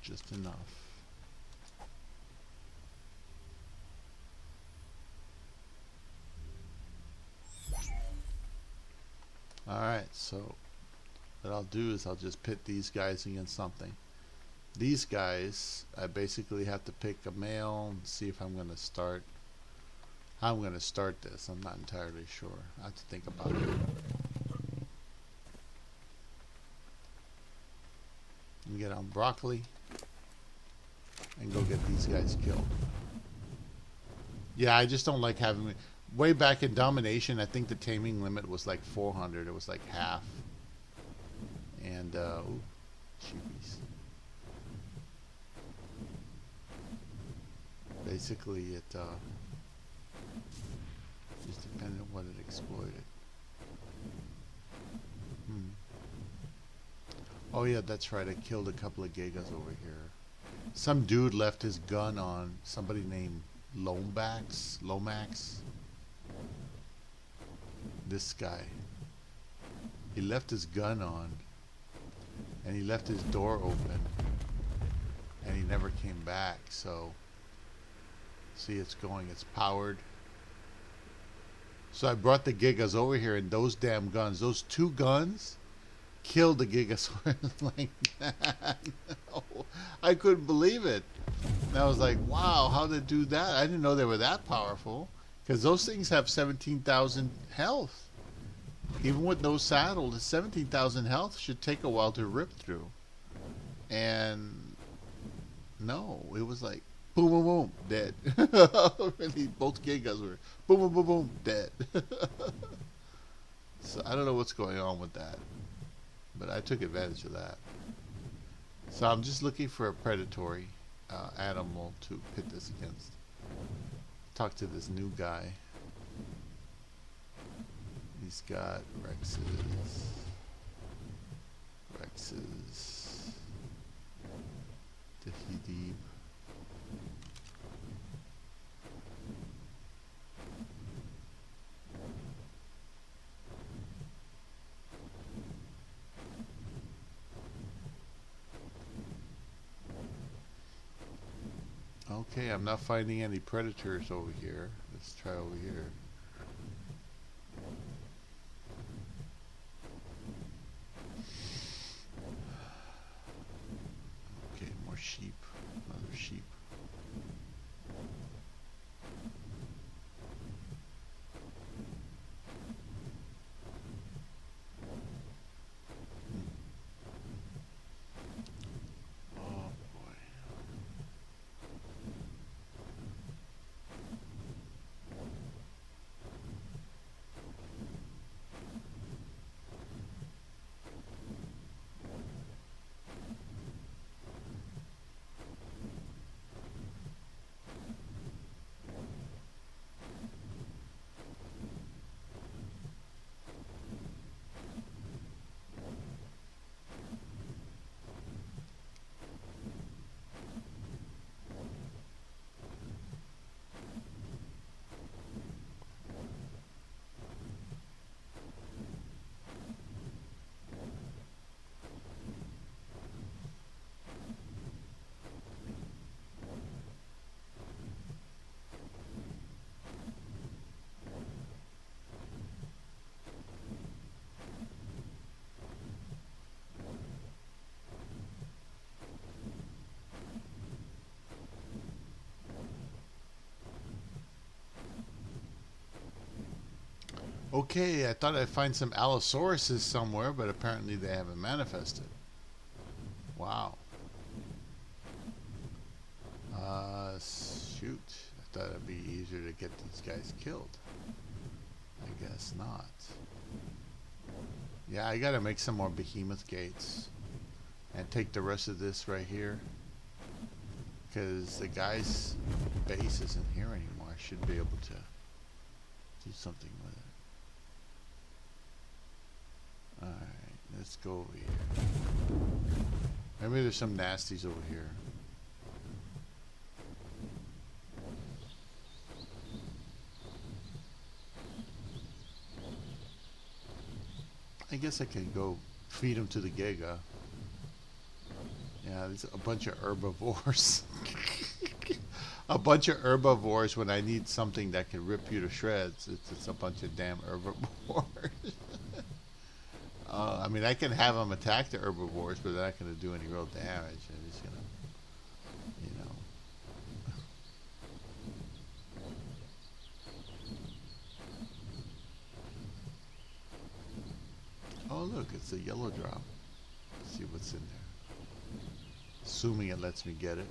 Just enough. Alright, so what I'll do is I'll just pit these guys against something. These guys, I basically have to pick a male and see if I'm going to start. How I'm going to start this, I'm not entirely sure. I have to think about it. Let me get on broccoli and go get these guys killed. Yeah, I just don't like having... Way back in Domination, I think the taming limit was like 400. It was like half. And, ooh, cheapies. Basically, it, just depended on what it exploited. Oh yeah, that's right, I killed a couple of Gigas over here. Some dude left his gun on somebody named Lomax. This guy. He left his gun on, and he left his door open, and he never came back. So, see, it's going, it's powered. So I brought the Gigas over here, and those damn guns, those 2 guns, killed the Gigasaurus like that. No, I couldn't believe it. And I was like, wow, how did it do that? I didn't know they were that powerful. Because those things have 17,000 health. Even with no saddle, the 17,000 health should take a while to rip through. And no, it was like boom, boom, boom, dead. Really, both Gigas were boom, boom, boom, boom, dead. So I don't know what's going on with that. But I took advantage of that. So I'm just looking for a predatory animal to pit this against. talk to this new guy. He's got Rexes, Tahidib. Okay, I'm not finding any predators over here. Let's try over here. Okay, more sheep. Another sheep. Oh boy. Okay, I thought I'd find some Allosauruses somewhere, but apparently they haven't manifested. Wow. Shoot. I thought it'd be easier to get these guys killed. I guess not. Yeah, I gotta make some more behemoth gates. And take the rest of this right here. Because the guy's base isn't here anymore. I should be able to do something with it. Alright, let's go over here. Maybe there's some nasties over here. I guess I can go feed them to the Giga. Yeah, there's a bunch of herbivores. A bunch of herbivores when I need something that can rip you to shreds. It's a bunch of damn herbivores. I mean, I can have them attack the herbivores, but they're not going to do any real damage. They're just going to, you know. Oh, look, it's a yellow drop. Let's see what's in there. Assuming it lets me get it.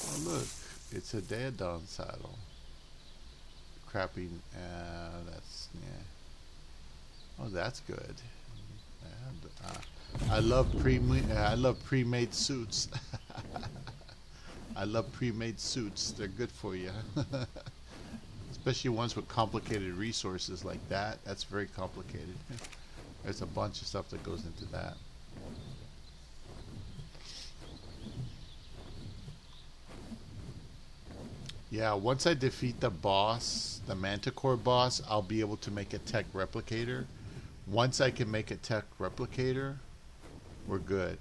Oh, look, it's a Daedon saddle. Crappy, that's, yeah. Oh, that's good. And, I love pre-made suits. I love pre-made suits. They're good for you. Especially ones with complicated resources like that. That's very complicated. There's a bunch of stuff that goes into that. Yeah, once I defeat the boss, the Manticore boss, I'll be able to make a tech replicator. Once I can make a tech replicator, we're good.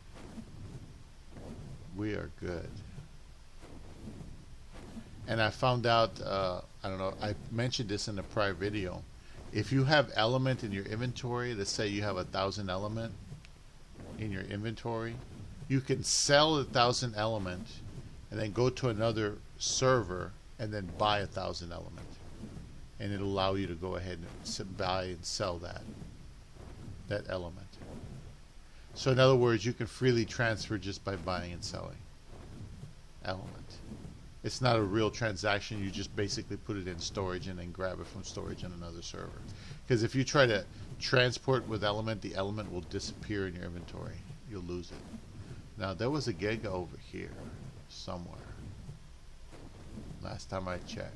We are good. And I found out, I don't know, I mentioned this in a prior video. If you have element in your inventory, let's say you have 1,000 element in your inventory, you can sell 1,000 element and then go to another server and then buy 1,000 element. And it'll allow you to go ahead and buy and sell that element. So in other words, you can freely transfer just by buying and selling element. It's not a real transaction. You just basically put it in storage and then grab it from storage in another server. Because if you try to transport with element, the element will disappear in your inventory. You'll lose it. Now, there was a Giga over here somewhere. Last time I checked.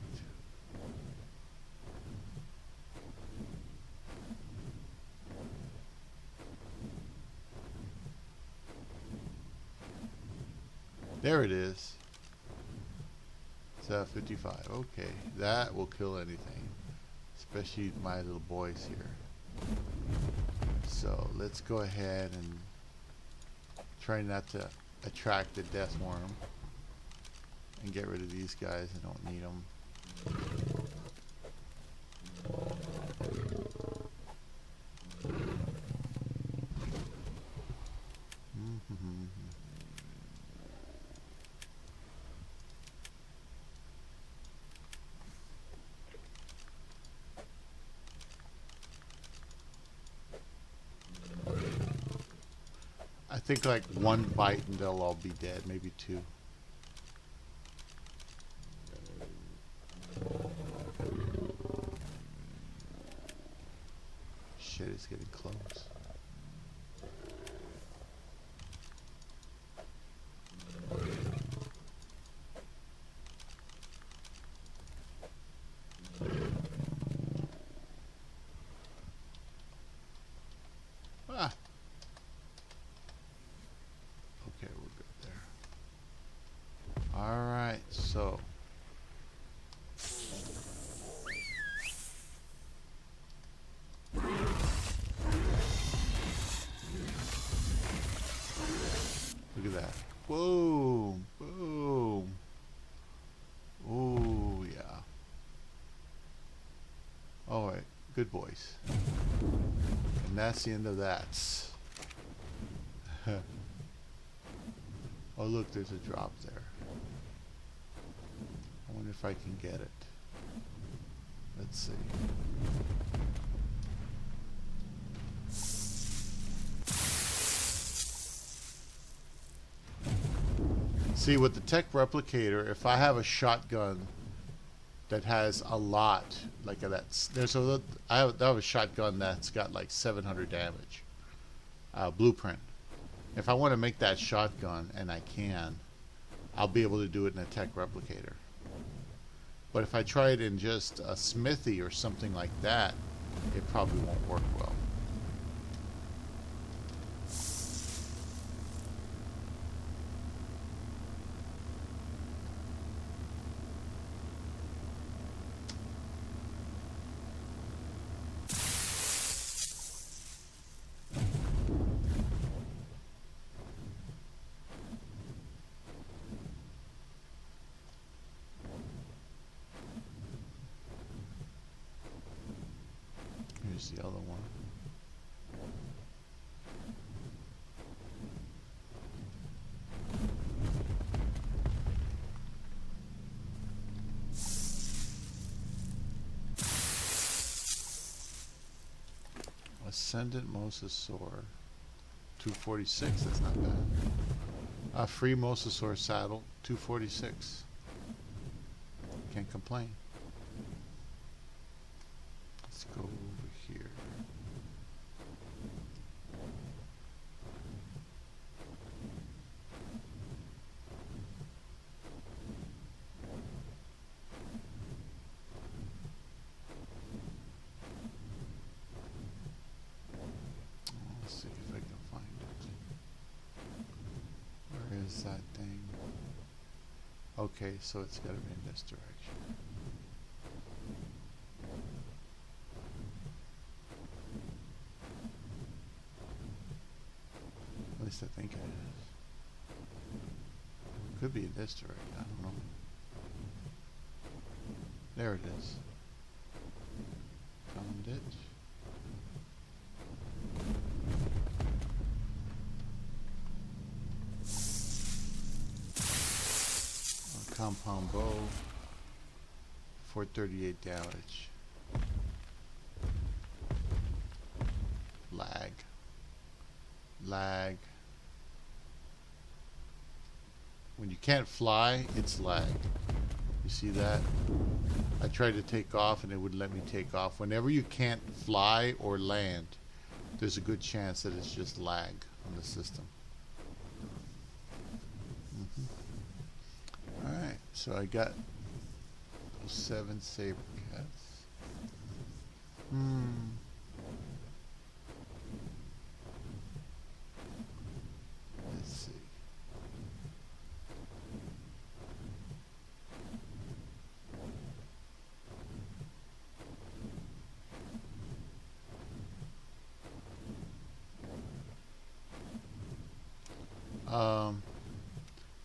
There it is. It's 55. Okay, that will kill anything, especially my little boys here. So let's go ahead and try not to attract the death worm and get rid of these guys. I don't need them. I think like one bite and they'll all be dead, maybe two. Shit, it's getting close. Ah. Okay, we're good there. All right, so look at that. Boom, boom. Oh, yeah. All right, good boys. And that's the end of that. Oh, look, there's a drop there. I wonder if I can get it. Let's see. See, with the tech replicator, if I have a shotgun that has a lot, like that's I have a shotgun that's got like 700 damage. Blueprint. If I want to make that shotgun, and I can, I'll be able to do it in a tech replicator. But if I try it in just a smithy or something like that, it probably won't work well. Here's the other one. Ascendant Mosasaur. 246, that's not bad. Free Mosasaur saddle, 246. Can't complain. Let's go over here. Let's see if I can find it. Where is that thing? Okay, so it's got to be in this direction. At least I think it is. Could be in this direction, I don't know. There it is. Found it. A compound bow. 438 damage. Lag. Lag. When you can't fly, it's lag. You see that? I tried to take off and it would let me take off. Whenever you can't fly or land, there's a good chance that it's just lag on the system. Alright, so I got those 7 saber cats. Let's see.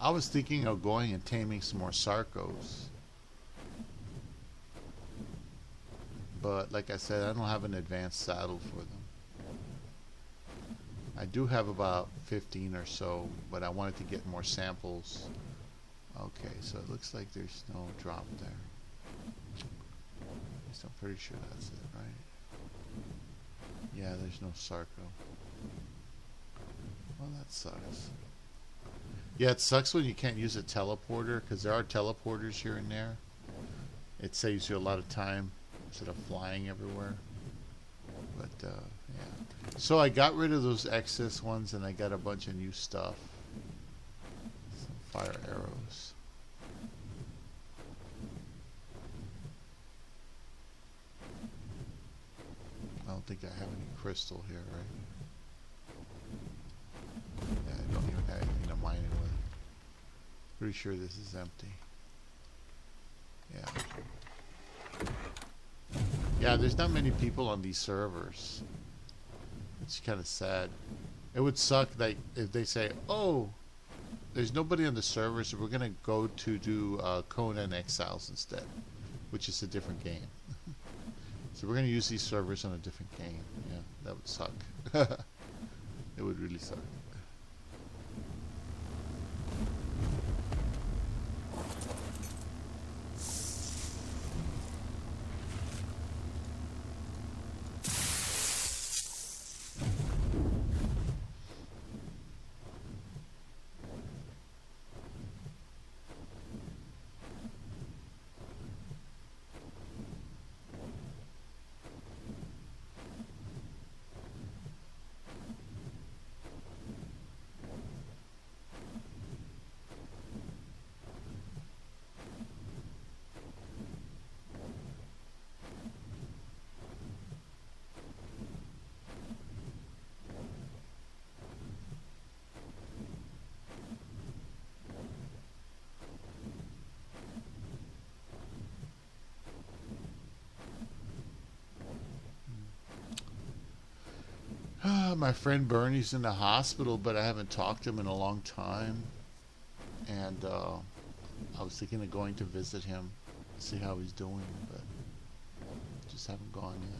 I was thinking of going and taming some more Sarcos. But like I said, I don't have an advanced saddle for them. I do have about 15 or so, but I wanted to get more samples. Okay, so it looks like there's no drop there. At least I'm pretty sure that's it, right? Yeah, there's no Sarco. Well, that sucks. Yeah, it sucks when you can't use a teleporter, because there are teleporters here and there. It saves you a lot of time instead of flying everywhere. But, yeah. So I got rid of those excess ones, and I got a bunch of new stuff. Some fire arrows. I don't think I have any crystal here, right? Yeah, I don't even have anything to mine it with. Pretty sure this is empty. Yeah. Yeah, there's not many people on these servers. It's kind of sad. It would suck like if they say, "Oh, there's nobody on the server, so we're gonna go to do Conan Exiles instead," which is a different game. So we're gonna use these servers on a different game. Yeah, that would suck. It would really suck. My friend Bernie's in the hospital, but I haven't talked to him in a long time. And I was thinking of going to visit him, see how he's doing, but just haven't gone yet.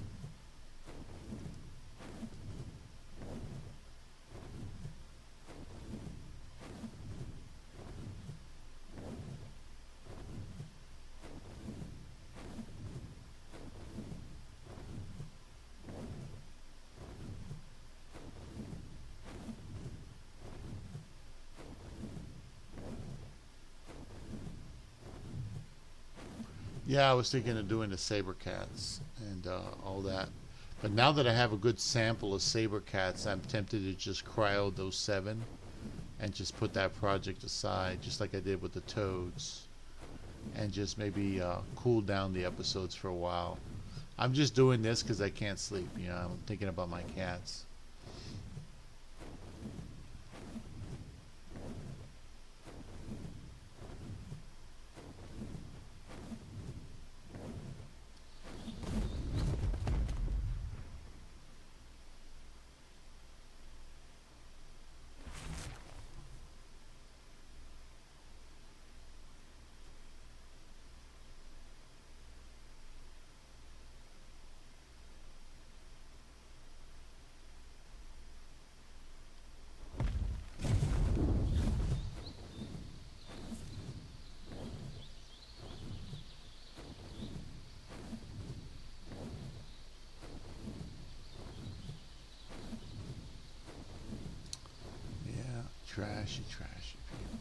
Yeah, I was thinking of doing the saber cats and all that. But now that I have a good sample of saber cats, I'm tempted to just cryo those 7 and just put that project aside, just like I did with the toads, and just maybe cool down the episodes for a while. I'm just doing this because I can't sleep. You know, I'm thinking about my cats. Yeah, trashy, trashy people.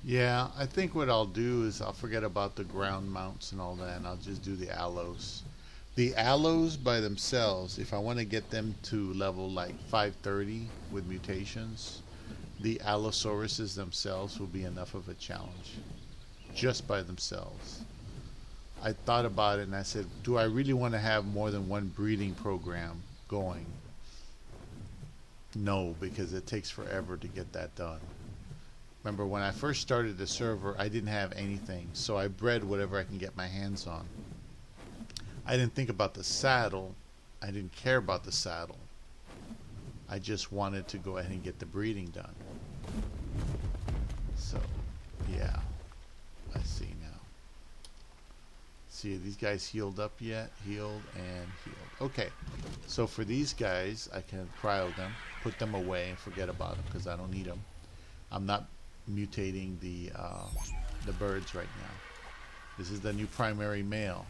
Yeah, I think what I'll do is I'll forget about the ground mounts and all that, and I'll just do the aloes. The aloes by themselves, if I want to get them to level like 530 with mutations, the allosauruses themselves will be enough of a challenge, just by themselves. I thought about it and I said, do I really want to have more than one breeding program going? No, because it takes forever to get that done. Remember, when I first started the server, I didn't have anything, so I bred whatever I can get my hands on. I didn't think about the saddle. I didn't care about the saddle. I just wanted to go ahead and get the breeding done. So, yeah, I see now. See, are these guys healed up yet? Healed and healed. Okay, so for these guys, I can cryo them, put them away, and forget about them because I don't need them. I'm not mutating the birds right now. This is the new primary male,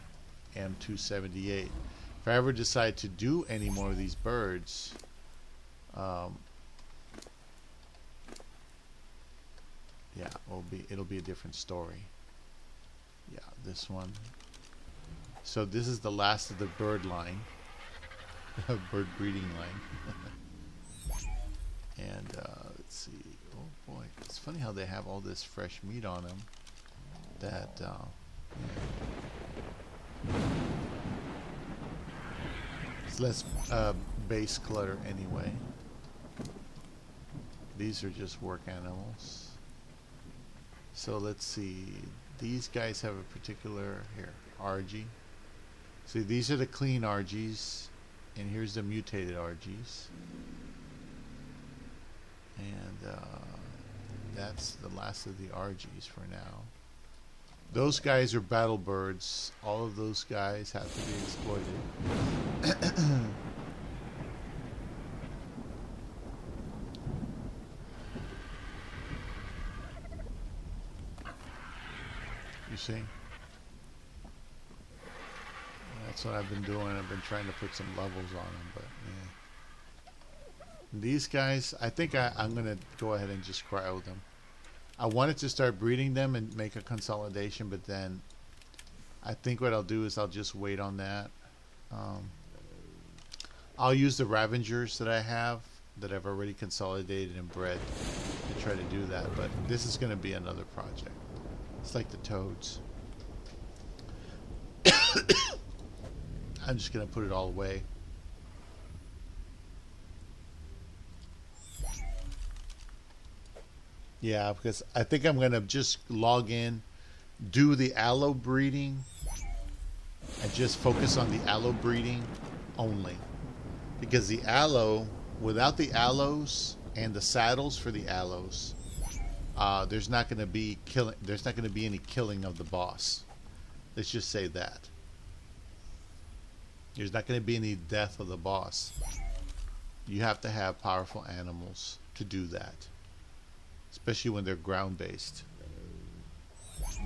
M278. If I ever decide to do any more of these birds, yeah, it'll be a different story. Yeah, this one. So this is the last of the bird line, bird breeding line. And let's see. Oh boy, it's funny how they have all this fresh meat on them. That it's less base clutter anyway. These are just work animals. So let's see. These guys have a particular RG. See, these are the clean RGs, and here's the mutated RGs. And that's the last of the RGs for now. Those guys are battle birds. All of those guys have to be exploited. You see? That's what I've been doing. I've been trying to put some levels on them, but yeah. These guys, I think I'm going to go ahead and just cryo them. I wanted to start breeding them and make a consolidation, but then I think what I'll do is I'll just wait on that. I'll use the Ravengers that I have, that I've already consolidated and bred, to try to do that, but this is going to be another project. It's like the toads. I'm just going to put it all away. Yeah, because I think I'm going to just log in, do the aloe breeding, and just focus on the aloe breeding only. Because the aloe, without the aloes and the saddles for the aloes, there's not going to be killing. There's not going to be any killing of the boss. Let's just say that. There's not going to be any death of the boss. You have to have powerful animals to do that, especially when they're ground-based.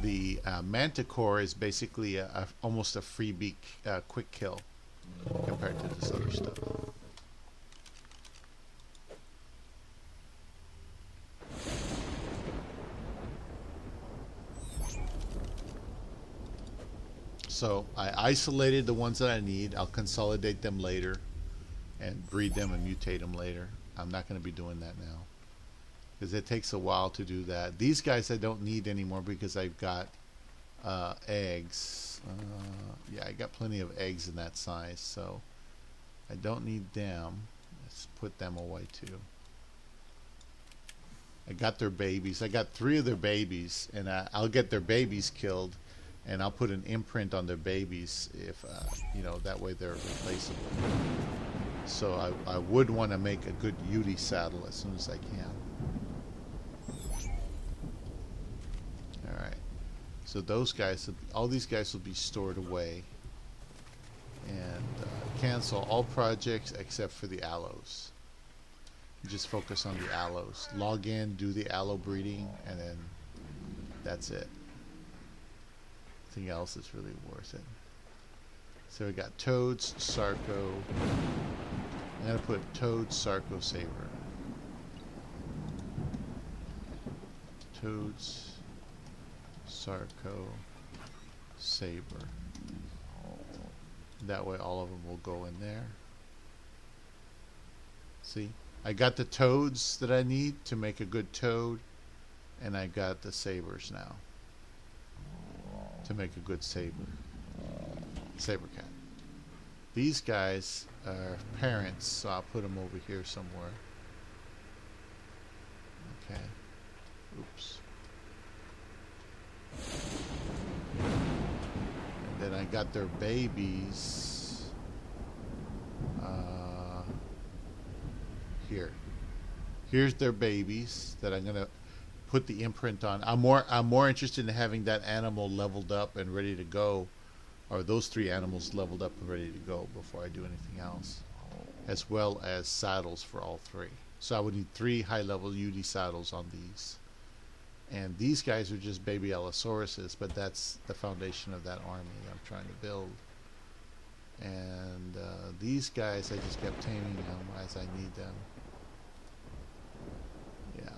The Manticore is basically almost a freebie quick kill compared to this other stuff. So I isolated the ones that I need. I'll consolidate them later and breed them and mutate them later. I'm not going to be doing that now, because it takes a while to do that. These guys I don't need anymore because I've got eggs. Yeah, I got plenty of eggs in that size, so I don't need them. Let's put them away too. I got their babies. I got 3 of their babies, and I'll get their babies killed, and I'll put an imprint on their babies if you know, that way they're replaceable. So I would want to make a good Yudi saddle as soon as I can. Alright, so those guys, all these guys will be stored away, and cancel all projects except for the aloes. Just focus on the aloes. Log in, do the aloe breeding, and then that's it. Nothing else is really worth it. So we got Toads, Sarco. I'm going to put Toad, Sarco, Saber. Toads, Sarco, Saber. That way all of them will go in there. See? I got the toads that I need to make a good toad, and I got the sabers now to make a good saber cat. These guys are parents, so I'll put them over here somewhere. Okay. Oops. And then I got their babies here. Here's their babies that I'm gonna put the imprint on. I'm more interested in having that animal leveled up and ready to go, or those 3 animals leveled up and ready to go before I do anything else, as well as saddles for all 3. So I would need 3 high-level UD saddles on these. And these guys are just baby Allosauruses, but that's the foundation of that army I'm trying to build. And these guys, I just kept taming them as I need them. Yeah.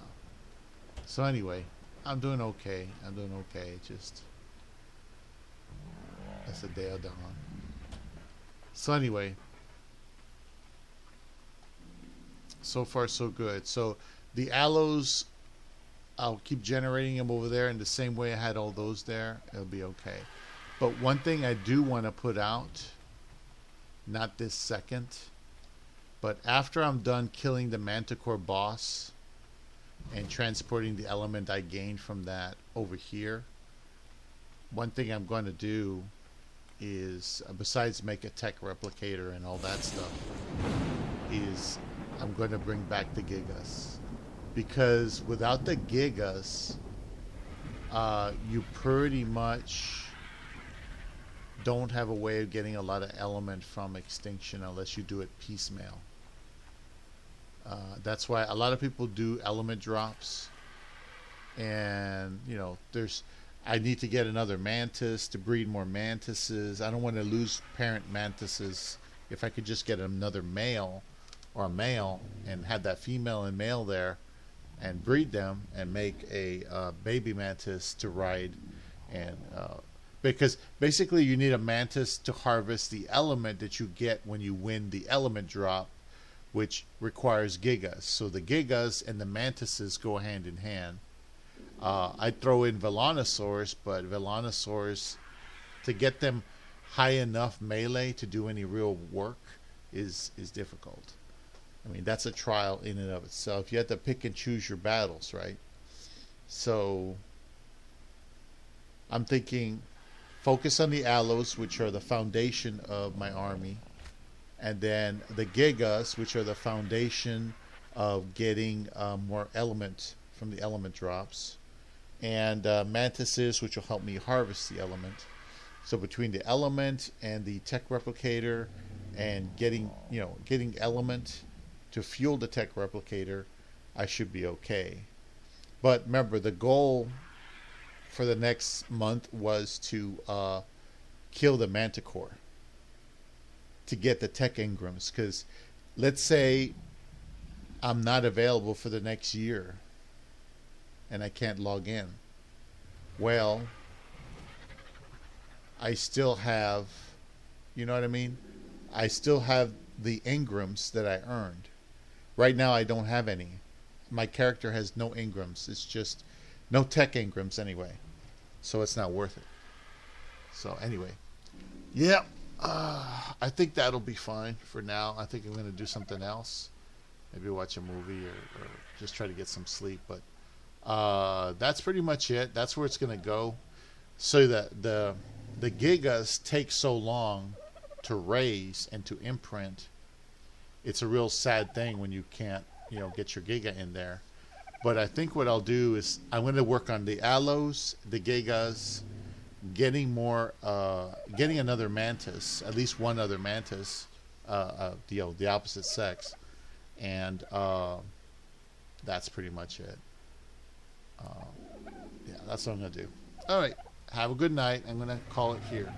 So anyway, I'm doing okay. Just that's the day of dawn. So anyway, so far so good. So the aloes, I'll keep generating them over there in the same way I had all those there. It'll be okay. But one thing I do want to put out, not this second, but after I'm done killing the Manticore boss and transporting the element I gained from that over here, one thing I'm going to do is, besides make a tech replicator and all that stuff, is I'm going to bring back the Gigas. Because without the Gigas, you pretty much don't have a way of getting a lot of element from extinction unless you do it piecemeal. That's why a lot of people do element drops, and you know, I need to get another mantis to breed more mantises. I don't want to lose parent mantises. If I could just get another male or a male and have that female and male there and breed them and make a baby mantis to ride, and because basically you need a mantis to harvest the element that you get when you win the element drop, which requires Gigas. So the Gigas and the mantises go hand in hand. I throw in Velanosaurs, but Velanosaurs, to get them high enough melee to do any real work is difficult. I mean, that's a trial in and of itself. You have to pick and choose your battles, right? So I'm thinking focus on the aloes, which are the foundation of my army, and then the Gigas, which are the foundation of getting more element from the element drops, and mantises, which will help me harvest the element. So between the element and the tech replicator and getting element to fuel the tech replicator, I should be okay. But remember, the goal for the next month was to kill the Manticore to get the tech engrams, because let's say I'm not available for the next year and I can't log in. Well, I still have, you know what I mean? I still have the engrams that I earned. Right now I don't have any. My character has no engrams. It's just no tech engrams anyway. So it's not worth it. So anyway, yeah, I think that'll be fine for now. I think I'm going to do something else. Maybe watch a movie or just try to get some sleep. But that's pretty much it. That's where it's going to go. So that the Gigas take so long to raise and to imprint. It's a real sad thing when you can't, get your Giga in there. But I think what I'll do is I'm going to work on the aloes, the Gigas, getting another mantis, at least one other mantis, the opposite sex, and that's pretty much it. Yeah, that's what I'm going to do. All right, have a good night. I'm going to call it here.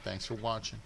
Thanks for watching.